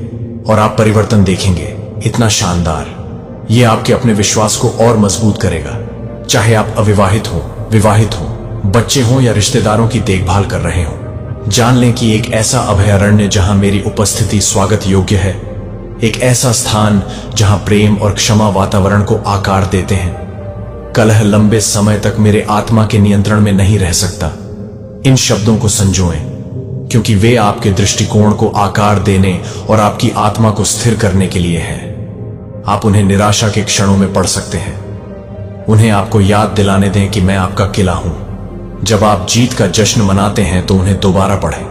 और आप परिवर्तन देखेंगे, इतना शानदार। यह आपके अपने विश्वास को और मजबूत करेगा। चाहे आप अविवाहित हो, विवाहित हो, बच्चे हों या रिश्तेदारों की देखभाल कर रहे हों, जान लें कि एक ऐसा अभयारण्य जहां मेरी उपस्थिति स्वागत योग्य है, एक ऐसा स्थान जहां प्रेम और क्षमा वातावरण को आकार देते हैं। कलह लंबे समय तक मेरे आत्मा के नियंत्रण में नहीं रह सकता। इन शब्दों को संजोएं, क्योंकि वे आपके दृष्टिकोण को आकार देने और आपकी आत्मा को स्थिर करने के लिए हैं। आप उन्हें निराशा के क्षणों में पढ़ सकते हैं। उन्हें आपको याद दिलाने दें कि मैं आपका किला हूं। जब आप जीत का जश्न मनाते हैं तो उन्हें दोबारा पढ़ें,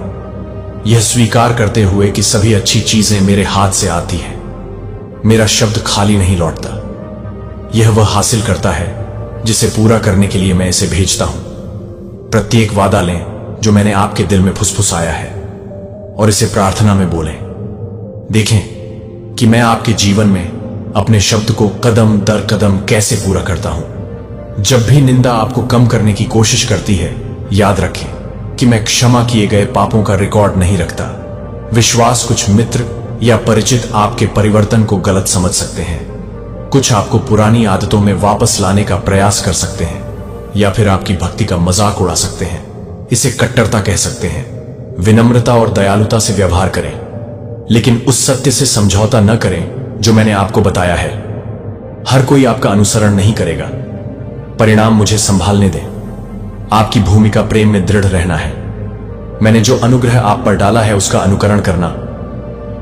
यह स्वीकार करते हुए कि सभी अच्छी चीजें मेरे हाथ से आती हैं। मेरा शब्द खाली नहीं लौटता। यह वह हासिल करता है जिसे पूरा करने के लिए मैं इसे भेजता हूं। प्रत्येक वादा लें जो मैंने आपके दिल में फुसफुसाया है और इसे प्रार्थना में बोलें। देखें कि मैं आपके जीवन में अपने शब्द को कदम दर कदम कैसे पूरा करता हूं। जब भी निंदा आपको कम करने की कोशिश करती है, याद रखें कि मैं क्षमा किए गए पापों का रिकॉर्ड नहीं रखता। विश्वास कुछ मित्र या परिचित आपके परिवर्तन को गलत समझ सकते हैं। कुछ आपको पुरानी आदतों में वापस लाने का प्रयास कर सकते हैं या फिर आपकी भक्ति का मजाक उड़ा सकते हैं। इसे कट्टरता कह सकते हैं। विनम्रता और दयालुता से व्यवहार करें, लेकिन उस सत्य से समझौता न करें जो मैंने आपको बताया है। हर कोई आपका अनुसरण नहीं करेगा। परिणाम मुझे संभालने दें। आपकी भूमिका प्रेम में दृढ़ रहना है। मैंने जो अनुग्रह आप पर डाला है उसका अनुकरण करना।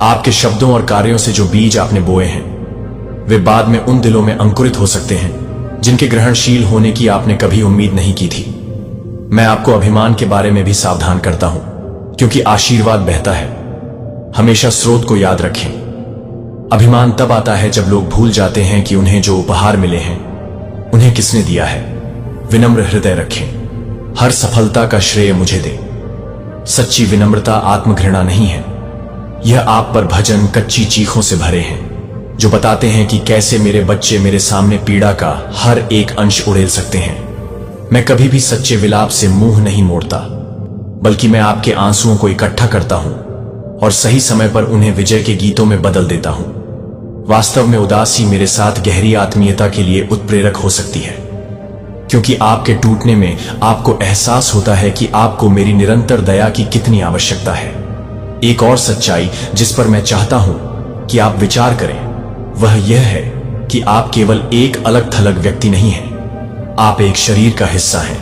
आपके शब्दों और कार्यों से जो बीज आपने बोए हैं वे बाद में उन दिलों में अंकुरित हो सकते हैं जिनके ग्रहणशील होने की आपने कभी उम्मीद नहीं की थी। मैं आपको अभिमान के बारे में भी सावधान करता हूं, क्योंकि आशीर्वाद बहता है। हमेशा स्रोत को याद रखें। अभिमान तब आता है जब लोग भूल जाते हैं कि उन्हें जो उपहार मिले हैं उन्हें किसने दिया है। विनम्र हृदय रखें। हर सफलता का श्रेय मुझे दे। सच्ची विनम्रता आत्मघृणा नहीं है। यह आप पर भजन कच्ची चीखों से भरे हैं जो बताते हैं कि कैसे मेरे बच्चे मेरे सामने पीड़ा का हर एक अंश उड़ेल सकते हैं। मैं कभी भी सच्चे विलाप से मुंह नहीं मोड़ता, बल्कि मैं आपके आंसुओं को इकट्ठा करता हूं और सही समय पर उन्हें विजय के गीतों में बदल देता हूं। वास्तव में उदासी मेरे साथ गहरी आत्मीयता के लिए उत्प्रेरक हो सकती है। क्योंकि आपके टूटने में आपको एहसास होता है कि आपको मेरी निरंतर दया की कितनी आवश्यकता है। एक और सच्चाई जिस पर मैं चाहता हूं कि आप विचार करें वह यह है कि आप केवल एक अलग थलग व्यक्ति नहीं हैं, आप एक शरीर का हिस्सा हैं,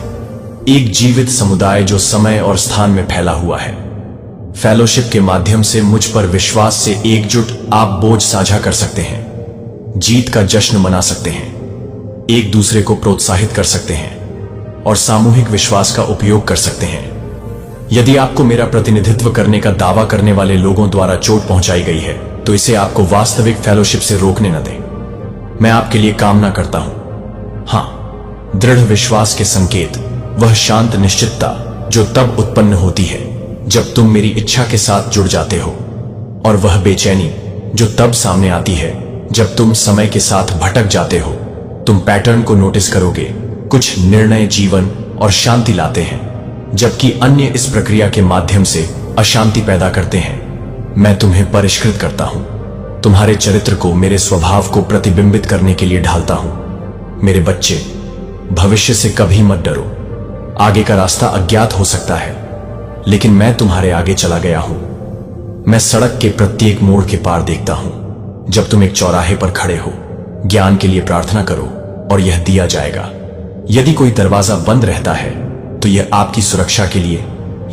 एक जीवित समुदाय जो समय और स्थान में फैला हुआ है। फेलोशिप के माध्यम से मुझ पर विश्वास से एकजुट आप बोझ साझा कर सकते हैं, जीत का जश्न मना सकते हैं, एक दूसरे को प्रोत्साहित कर सकते हैं और सामूहिक विश्वास का उपयोग कर सकते हैं। यदि आपको मेरा प्रतिनिधित्व करने का दावा करने वाले लोगों द्वारा चोट पहुंचाई गई है तो इसे आपको वास्तविक फेलोशिप से रोकने न दें। मैं आपके लिए कामना करता हूं। हां, दृढ़ विश्वास के संकेत, वह शांत निश्चितता जो तब उत्पन्न होती है जब तुम मेरी इच्छा के साथ जुड़ जाते हो, और वह बेचैनी जो तब सामने आती है जब तुम समय के साथ भटक जाते हो। तुम पैटर्न को नोटिस करोगे, कुछ निर्णय जीवन और शांति लाते हैं जबकि अन्य इस प्रक्रिया के माध्यम से अशांति पैदा करते हैं। मैं तुम्हें परिष्कृत करता हूं, तुम्हारे चरित्र को मेरे स्वभाव को प्रतिबिंबित करने के लिए ढालता हूं। मेरे बच्चे, भविष्य से कभी मत डरो। आगे का रास्ता अज्ञात हो सकता है, लेकिन मैं तुम्हारे आगे चला गया हूं। मैं सड़क के प्रत्येक मोड़ के पार देखता हूं। जब तुम एक चौराहे पर खड़े हो, ज्ञान के लिए प्रार्थना करो और यह दिया जाएगा। यदि कोई दरवाजा बंद रहता है तो यह आपकी सुरक्षा के लिए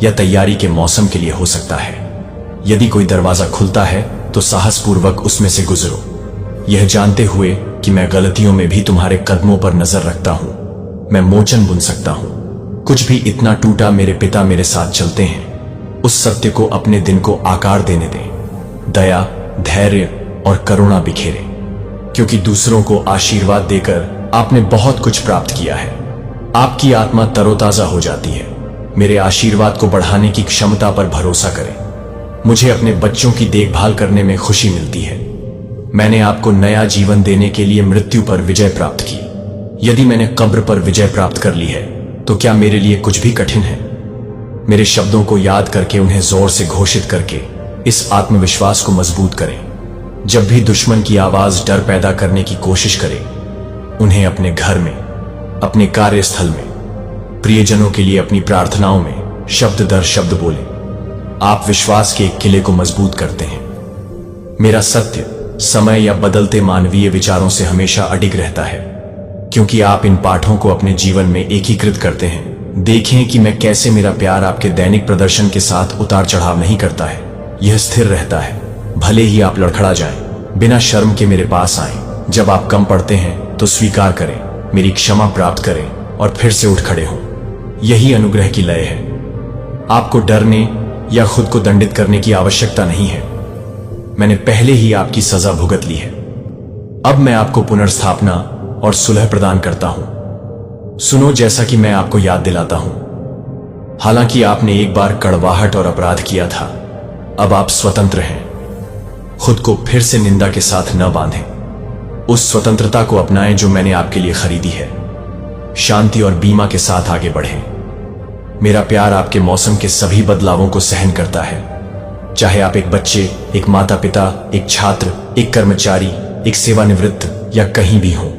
या तैयारी के मौसम के लिए हो सकता है। यदि कोई दरवाजा खुलता है तो साहसपूर्वक उसमें से गुजरो, यह जानते हुए कि मैं गलतियों में भी तुम्हारे कदमों पर नजर रखता हूं। मैं मोचन बुन सकता हूं। कुछ भी इतना टूटा, मेरे पिता मेरे साथ चलते हैं। उस सत्य को अपने दिन को आकार देने दें। दया, धैर्य और करुणा बिखेरें, क्योंकि दूसरों को आशीर्वाद देकर आपने बहुत कुछ प्राप्त किया है। आपकी आत्मा तरोताजा हो जाती है। मेरे आशीर्वाद को बढ़ाने की क्षमता पर भरोसा करें। मुझे अपने बच्चों की देखभाल करने में खुशी मिलती है। मैंने आपको नया जीवन देने के लिए मृत्यु पर विजय प्राप्त की। यदि मैंने कब्र पर विजय प्राप्त कर ली है तो क्या मेरे लिए कुछ भी कठिन है? मेरे शब्दों को याद करके उन्हें जोर से घोषित करके इस आत्मविश्वास को मजबूत करें। जब भी दुश्मन की आवाज डर पैदा करने की कोशिश करे, उन्हें अपने घर में, अपने कार्यस्थल में, प्रियजनों के लिए अपनी प्रार्थनाओं में शब्द दर शब्द बोलें। आप विश्वास के एक किले को मजबूत करते हैं। मेरा सत्य समय या बदलते मानवीय विचारों से हमेशा अडिग रहता है, क्योंकि आप इन पाठों को अपने जीवन में एकीकृत करते हैं। देखें कि मैं कैसे मेरा प्यार आपके दैनिक प्रदर्शन के साथ उतार चढ़ाव नहीं करता है। यह स्थिर रहता है। भले ही आप लड़खड़ा जाएं, बिना शर्म के मेरे पास आएं। जब आप कम पड़ते हैं तो स्वीकार करें, मेरी क्षमा प्राप्त करें और फिर से उठ खड़े हों। यही अनुग्रह की लय है। आपको डरने या खुद को दंडित करने की आवश्यकता नहीं है। मैंने पहले ही आपकी सजा भुगत ली है। अब मैं आपको पुनर्स्थापना और सुलह प्रदान करता हूं। सुनो जैसा कि मैं आपको याद दिलाता हूं। हालांकि आपने एक बार कड़वाहट और अपराध किया था, अब आप स्वतंत्र हैं। खुद को फिर से निंदा के साथ न बांधें। उस स्वतंत्रता को अपनाएं जो मैंने आपके लिए खरीदी है। शांति और बीमा के साथ आगे बढ़ें। मेरा प्यार आपके मौसम के सभी बदलावों को सहन करता है, चाहे आप एक बच्चे, एक माता पिता, एक छात्र, एक कर्मचारी, एक सेवानिवृत्त या कहीं भी हो।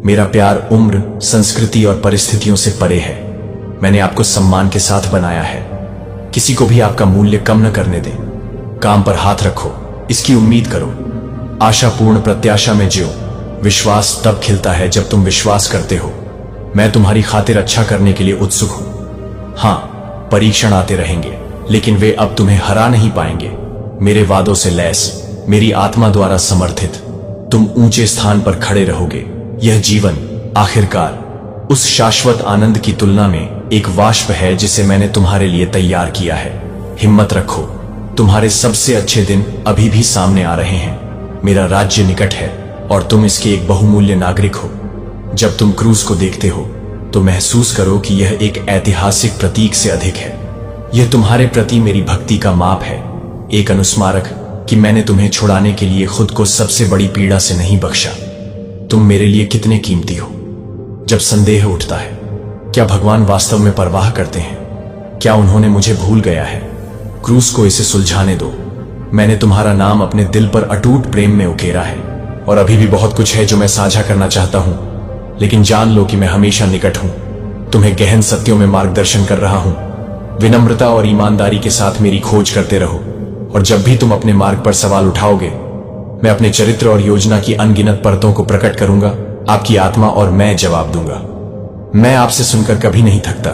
मेरा प्यार उम्र, संस्कृति और परिस्थितियों से परे है। मैंने आपको सम्मान के साथ बनाया है। किसी को भी आपका मूल्य कम न करने दें। काम पर हाथ रखो, इसकी उम्मीद करो। आशापूर्ण प्रत्याशा में जियो। विश्वास तब खिलता है जब तुम विश्वास करते हो। मैं तुम्हारी खातिर अच्छा करने के लिए उत्सुक हूं। हां, परीक्षण आते रहेंगे, लेकिन वे अब तुम्हें हरा नहीं पाएंगे। मेरे वादों से लैस, मेरी आत्मा द्वारा समर्थित, तुम ऊंचे स्थान पर खड़े रहोगे। यह जीवन आखिरकार उस शाश्वत आनंद की तुलना में एक वाष्प है जिसे मैंने तुम्हारे लिए तैयार किया है। हिम्मत रखो, तुम्हारे सबसे अच्छे दिन अभी भी सामने आ रहे हैं। मेरा राज्य निकट है और तुम इसके एक बहुमूल्य नागरिक हो। जब तुम क्रूस को देखते हो तो महसूस करो कि यह एक ऐतिहासिक प्रतीक से अधिक है। यह तुम्हारे प्रति मेरी भक्ति का माप है, एक अनुस्मारक कि मैंने तुम्हें छुड़ाने के लिए खुद को सबसे बड़ी पीड़ा से नहीं बख्शा। तुम मेरे लिए कितने कीमती हो। जब संदेह उठता है, क्या भगवान वास्तव में परवाह करते हैं? क्या उन्होंने मुझे भूल गया है? क्रूस को इसे सुलझाने दो। मैंने तुम्हारा नाम अपने दिल पर अटूट प्रेम में उकेरा है और अभी भी बहुत कुछ है जो मैं साझा करना चाहता हूं। लेकिन जान लो कि मैं हमेशा निकट हूं, तुम्हें गहन सत्यों में मार्गदर्शन कर रहा हूं। विनम्रता और ईमानदारी के साथ मेरी खोज करते रहो, और जब भी तुम अपने मार्ग पर सवाल उठाओगे, मैं अपने चरित्र और योजना की अनगिनत परतों को प्रकट करूंगा। आपकी आत्मा और मैं जवाब दूंगा। मैं आपसे सुनकर कभी नहीं थकता।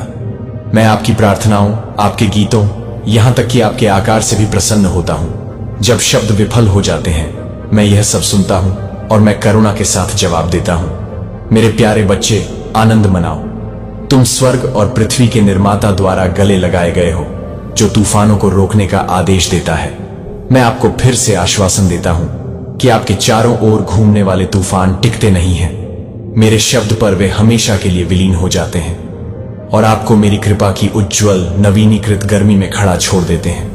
मैं आपकी प्रार्थनाओं, आपके गीतों, यहां तक कि आपके आकार से भी प्रसन्न होता हूं। जब शब्द विफल हो जाते हैं, मैं यह सब सुनता हूं और मैं करुणा के साथ जवाब देता हूं। मेरे प्यारे बच्चे, आनंद मनाओ। तुम स्वर्ग और पृथ्वी के निर्माता द्वारा गले लगाए गए हो, जो तूफानों को रोकने का आदेश देता है। मैं आपको फिर से आश्वासन देता हूं कि आपके चारों ओर घूमने वाले तूफान टिकते नहीं हैं। मेरे शब्द पर वे हमेशा के लिए विलीन हो जाते हैं और आपको मेरी कृपा की उज्ज्वल नवीनीकृत गर्मी में खड़ा छोड़ देते हैं।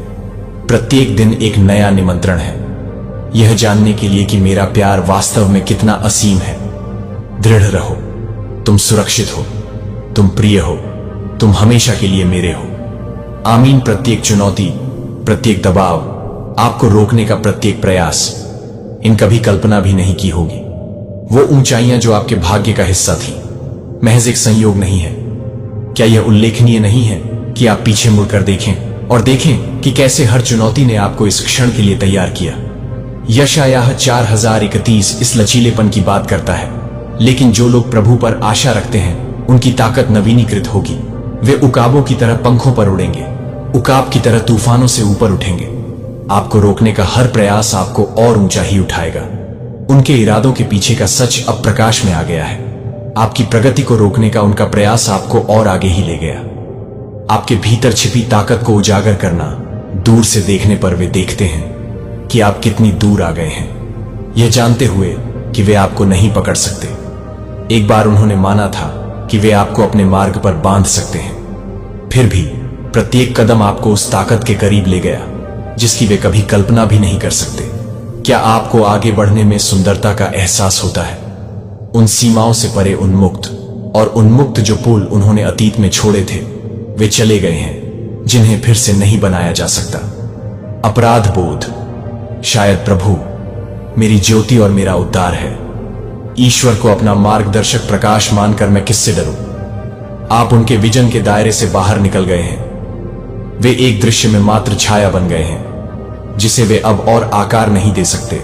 प्रत्येक दिन एक नया निमंत्रण है, यह जानने के लिए कि मेरा प्यार वास्तव में कितना असीम है। दृढ़ रहो, तुम सुरक्षित हो, तुम प्रिय हो, तुम हमेशा के लिए मेरे हो। आमीन। प्रत्येक चुनौती, प्रत्येक दबाव, आपको रोकने का प्रत्येक प्रयास, इन कभी कल्पना भी नहीं की होगी। वो ऊंचाइयां जो आपके भाग्य का हिस्सा थी, महज एक संयोग नहीं है। क्या यह उल्लेखनीय नहीं है कि आप पीछे मुड़कर देखें और देखें कि कैसे हर चुनौती ने आपको इस क्षण के लिए तैयार किया। यशायाह 4031 इस लचीलेपन की बात करता है, लेकिन जो लोग प्रभु पर आशा रखते हैं उनकी ताकत नवीनीकृत होगी। वे उकाबों की तरह पंखों पर उड़ेंगे, उकाब की तरह तूफानों से ऊपर उठेंगे। आपको रोकने का हर प्रयास आपको और ऊंचा ही उठाएगा। उनके इरादों के पीछे का सच अब प्रकाश में आ गया है। आपकी प्रगति को रोकने का उनका प्रयास आपको और आगे ही ले गया। आपके भीतर छिपी ताकत को उजागर करना, दूर से देखने पर वे देखते हैं कि आप कितनी दूर आ गए हैं, यह जानते हुए कि वे आपको नहीं पकड़ सकते। एक बार उन्होंने माना था कि वे आपको अपने मार्ग पर बांध सकते हैं, फिर भी प्रत्येक कदम आपको उस ताकत के करीब ले गया जिसकी वे कभी कल्पना भी नहीं कर सकते। क्या आपको आगे बढ़ने में सुंदरता का एहसास होता है? उन सीमाओं से परे उन्मुक्त, और उन्मुक्त जो पुल उन्होंने अतीत में छोड़े थे, वे चले गए हैं जिन्हें फिर से नहीं बनाया जा सकता। अपराध बोध, शायद प्रभु मेरी ज्योति और मेरा उद्धार है। ईश्वर को अपना मार्गदर्शक प्रकाश मानकर मैं किससे डरूं? आप उनके विजन के दायरे से बाहर निकल गए हैं। वे एक दृश्य में मात्र छाया बन गए हैं जिसे वे अब और आकार नहीं दे सकते,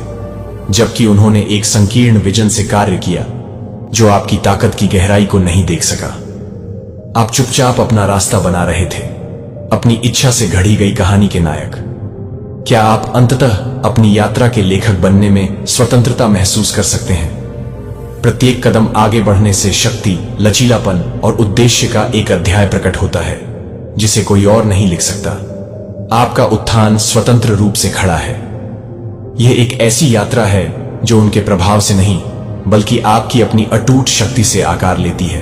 जबकि उन्होंने एक संकीर्ण विजन से कार्य किया जो आपकी ताकत की गहराई को नहीं देख सका। आप चुपचाप अपना रास्ता बना रहे थे, अपनी इच्छा से घड़ी गई कहानी के नायक। क्या आप अंततः अपनी यात्रा के लेखक बनने में स्वतंत्रता महसूस कर सकते हैं? प्रत्येक कदम आगे बढ़ने से शक्ति, लचीलापन और उद्देश्य का एक अध्याय प्रकट होता है जिसे कोई और नहीं लिख सकता। आपका उत्थान स्वतंत्र रूप से खड़ा है। यह एक ऐसी यात्रा है जो उनके प्रभाव से नहीं, बल्कि आपकी अपनी अटूट शक्ति से आकार लेती है।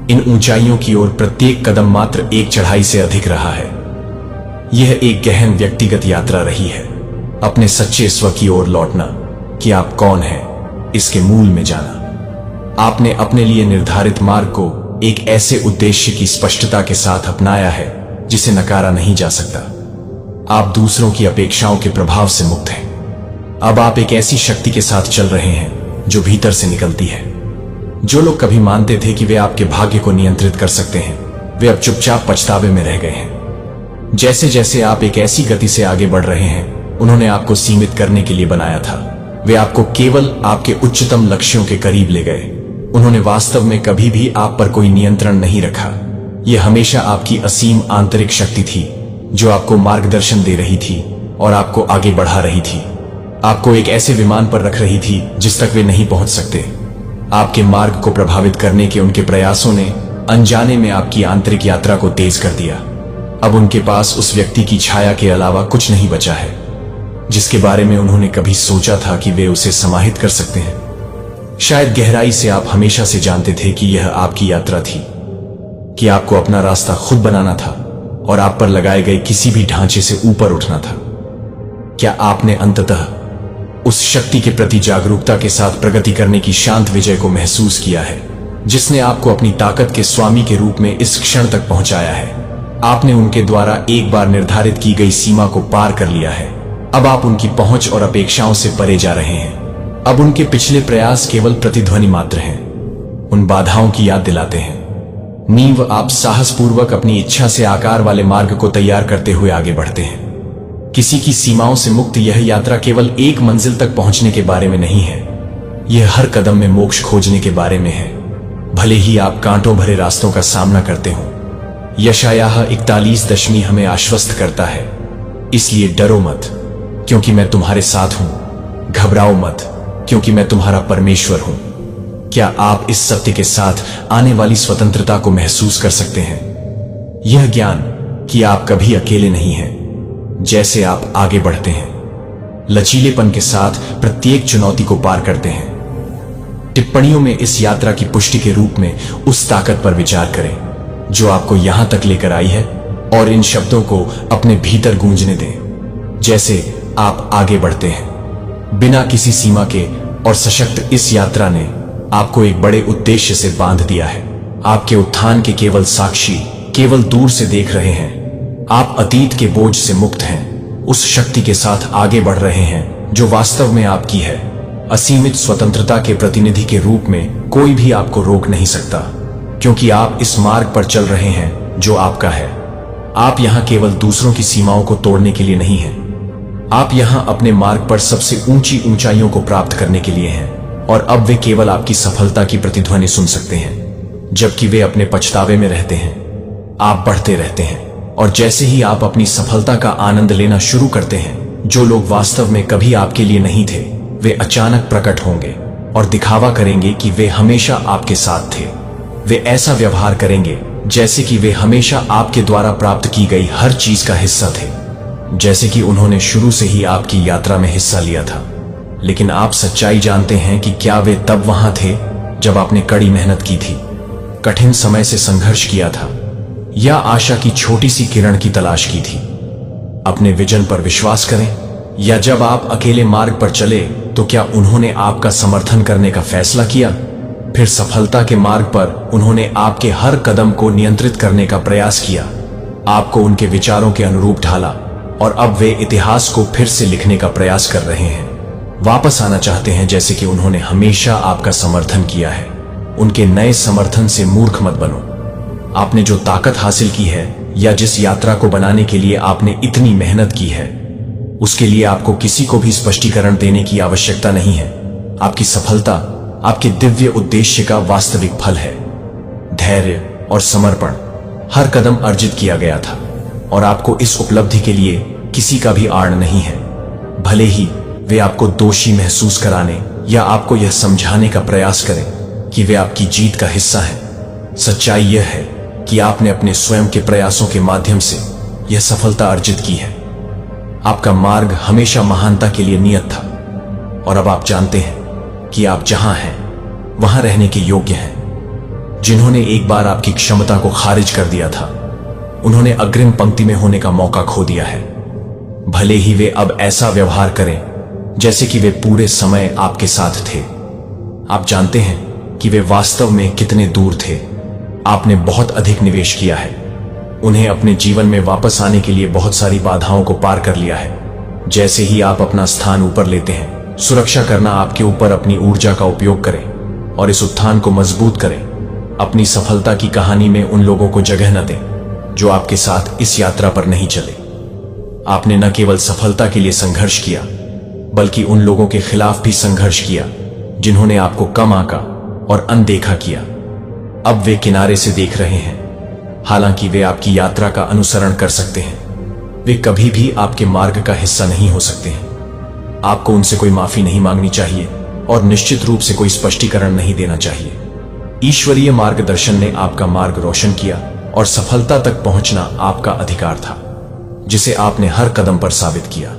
इन ऊंचाइयों की ओर प्रत्येक कदम मात्र एक चढ़ाई से अधिक रहा है। यह एक गहन व्यक्तिगत यात्रा रही है, अपने सच्चे स्व की ओर लौटना, कि आप कौन हैं इसके मूल में जाना। आपने अपने लिए निर्धारित मार्ग को एक ऐसे उद्देश्य की स्पष्टता के साथ अपनाया है जिसे नकारा नहीं जा सकता। आप दूसरों की अपेक्षाओं के प्रभाव से मुक्त हैं। अब आप एक ऐसी शक्ति के साथ चल रहे हैं जो भीतर से निकलती है। जो लोग कभी मानते थे कि वे आपके भाग्य को नियंत्रित कर सकते हैं, वे अब चुपचाप पछतावे में रह गए हैं। जैसे जैसे आप एक ऐसी गति से आगे बढ़ रहे हैं, उन्होंने आपको सीमित करने के लिए बनाया था। वे आपको केवल आपके उच्चतम लक्ष्यों के करीब ले गए। उन्होंने वास्तव में कभी भी आप पर कोई नियंत्रण नहीं रखा। यह हमेशा आपकी असीम आंतरिक शक्ति थी जो आपको मार्गदर्शन दे रही थी और आपको आगे बढ़ा रही थी। आपको एक ऐसे विमान पर रख रही थी जिस तक वे नहीं पहुंच सकते। आपके मार्ग को प्रभावित करने के उनके प्रयासों ने अनजाने में आपकी आंतरिक यात्रा को तेज कर दिया। अब उनके पास उस व्यक्ति की छाया के अलावा कुछ नहीं बचा है जिसके बारे में उन्होंने कभी सोचा था कि वे उसे समाहित कर सकते हैं। शायद गहराई से आप हमेशा से जानते थे कि यह आपकी यात्रा थी, कि आपको अपना रास्ता खुद बनाना था और आप पर लगाए गए किसी भी ढांचे से ऊपर उठना था। क्या आपने अंततः उस शक्ति के प्रति जागरूकता के साथ प्रगति करने की शांत विजय को महसूस किया है, जिसने आपको अपनी ताकत के स्वामी के रूप में इस क्षण तक पहुंचाया है? आपने उनके द्वारा एक बार निर्धारित की गई सीमा को पार कर लिया है। अब आप उनकी पहुंच और अपेक्षाओं से परे जा रहे हैं। अब उनके पिछले प्रयास केवल प्रतिध्वनि मात्र हैं। उन बाधाओं की याद दिलाते हैं। नींव आप साहसपूर्वक अपनी इच्छा से आकार वाले मार्ग को तैयार करते हुए आगे बढ़ते हैं। किसी की सीमाओं से मुक्त यह यात्रा केवल एक मंजिल तक पहुंचने के बारे में नहीं है, यह हर कदम में मोक्ष खोजने के बारे में है, भले ही आप कांटों भरे रास्तों का सामना करते हो। यशायाह 41 हमें आश्वस्त करता है, इसलिए डरो मत क्योंकि मैं तुम्हारे साथ हूं, घबराओ मत क्योंकि मैं तुम्हारा परमेश्वर हूं। क्या आप इस सत्य के साथ आने वाली स्वतंत्रता को महसूस कर सकते हैं? यह ज्ञान कि आप कभी अकेले नहीं हैं। जैसे आप आगे बढ़ते हैं, लचीलेपन के साथ प्रत्येक चुनौती को पार करते हैं। टिप्पणियों में इस यात्रा की पुष्टि के रूप में उस ताकत पर विचार करें जो आपको यहां तक लेकर आई है और इन शब्दों को अपने भीतर गूंजने दें। जैसे आप आगे बढ़ते हैं बिना किसी सीमा के और सशक्त, इस यात्रा ने आपको एक बड़े उद्देश्य से बांध दिया है। आपके उत्थान के केवल साक्षी केवल दूर से देख रहे हैं। आप अतीत के बोझ से मुक्त हैं, उस शक्ति के साथ आगे बढ़ रहे हैं जो वास्तव में आपकी है। असीमित स्वतंत्रता के प्रतिनिधि के रूप में कोई भी आपको रोक नहीं सकता, क्योंकि आप इस मार्ग पर चल रहे हैं जो आपका है। आप यहां केवल दूसरों की सीमाओं को तोड़ने के लिए नहीं हैं, आप यहां अपने मार्ग पर सबसे ऊंची ऊंचाइयों को प्राप्त करने के लिए हैं। और अब वे केवल आपकी सफलता की प्रतिध्वनि सुन सकते हैं, जबकि वे अपने पछतावे में रहते हैं। आप बढ़ते रहते हैं और जैसे ही आप अपनी सफलता का आनंद लेना शुरू करते हैं, जो लोग वास्तव में कभी आपके लिए नहीं थे, वे अचानक प्रकट होंगे और दिखावा करेंगे कि वे हमेशा आपके साथ थे। वे ऐसा व्यवहार करेंगे जैसे कि वे हमेशा आपके द्वारा प्राप्त की गई हर चीज का हिस्सा थे, जैसे कि उन्होंने शुरू से ही आपकी यात्रा में हिस्सा लिया था। लेकिन आप सच्चाई जानते हैं कि क्या वे तब वहां थे जब आपने कड़ी मेहनत की थी, कठिन समय से संघर्ष किया था, या आशा की छोटी सी किरण की तलाश की थी? अपने विजन पर विश्वास करें, या जब आप अकेले मार्ग पर चले तो क्या उन्होंने आपका समर्थन करने का फैसला किया? फिर सफलता के मार्ग पर उन्होंने आपके हर कदम को नियंत्रित करने का प्रयास किया, आपको उनके विचारों के अनुरूप ढाला, और अब वे इतिहास को फिर से लिखने का प्रयास कर रहे हैं। वापस आना चाहते हैं जैसे कि उन्होंने हमेशा आपका समर्थन किया है। उनके नए समर्थन से मूर्ख मत बनो। आपने जो ताकत हासिल की है या जिस यात्रा को बनाने के लिए आपने इतनी मेहनत की है, उसके लिए आपको किसी को भी स्पष्टीकरण देने की आवश्यकता नहीं है। आपकी सफलता आपके दिव्य उद्देश्य का वास्तविक फल है। धैर्य और समर्पण हर कदम अर्जित किया गया था और आपको इस उपलब्धि के लिए किसी का भी आड़ नहीं है, भले ही वे आपको दोषी महसूस कराने या आपको यह समझाने का प्रयास करें कि वे आपकी जीत का हिस्सा हैं। सच्चाई यह है कि आपने अपने स्वयं के प्रयासों के माध्यम से यह सफलता अर्जित की है। आपका मार्ग हमेशा महानता के लिए नियत था और अब आप जानते हैं कि आप जहां हैं वहां रहने के योग्य हैं। जिन्होंने एक बार आपकी क्षमता को खारिज कर दिया था, उन्होंने अग्रिम पंक्ति में होने का मौका खो दिया है। भले ही वे अब ऐसा व्यवहार करें जैसे कि वे पूरे समय आपके साथ थे। आप जानते हैं कि वे वास्तव में कितने दूर थे। आपने बहुत अधिक निवेश किया है, उन्हें अपने जीवन में वापस आने के लिए बहुत सारी बाधाओं को पार कर लिया है। जैसे ही आप अपना स्थान ऊपर लेते हैं, सुरक्षा करना आपके ऊपर अपनी ऊर्जा का उपयोग करें और इस उत्थान को मजबूत करें। अपनी सफलता की कहानी में उन लोगों को जगह न दें जो आपके साथ इस यात्रा पर नहीं चले। आपने न केवल सफलता के लिए संघर्ष किया, बल्कि उन लोगों के खिलाफ भी संघर्ष किया जिन्होंने आपको कम आंका और अनदेखा किया। अब वे किनारे से देख रहे हैं, हालांकि वे आपकी यात्रा का अनुसरण कर सकते हैं। वे कभी भी आपके मार्ग का हिस्सा नहीं हो सकते हैं। आपको उनसे कोई माफी नहीं मांगनी चाहिए और निश्चित रूप से कोई स्पष्टीकरण नहीं देना चाहिए। ईश्वरीय मार्गदर्शन ने आपका मार्ग रोशन किया और सफलता तक पहुंचना आपका अधिकार था, जिसे आपने हर कदम पर साबित किया।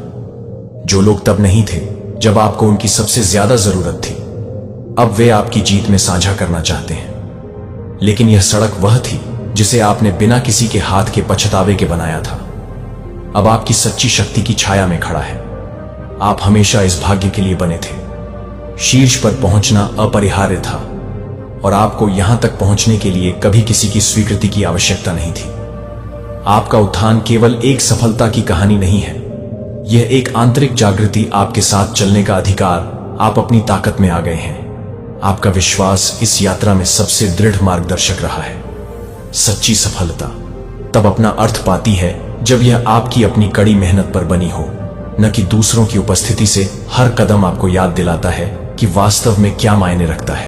जो लोग तब नहीं थे जब आपको उनकी सबसे ज्यादा जरूरत थी, अब वे आपकी जीत में साझा करना चाहते हैं। लेकिन यह सड़क वह थी जिसे आपने बिना किसी के हाथ के पछतावे के बनाया था। अब आपकी सच्ची शक्ति की छाया में खड़ा है। आप हमेशा इस भाग्य के लिए बने थे। शीर्ष पर पहुंचना अपरिहार्य था और आपको यहां तक पहुंचने के लिए कभी किसी की स्वीकृति की आवश्यकता नहीं थी। आपका उत्थान केवल एक सफलता की कहानी नहीं है, यह एक आंतरिक जागृति, आपके साथ चलने का अधिकार। आप अपनी ताकत में आ गए हैं। आपका विश्वास इस यात्रा में सबसे दृढ़ मार्गदर्शक रहा है। सच्ची सफलता तब अपना अर्थ पाती है जब यह आपकी अपनी कड़ी मेहनत पर बनी हो, न कि दूसरों की उपस्थिति से। हर कदम आपको याद दिलाता है कि वास्तव में क्या मायने रखता है।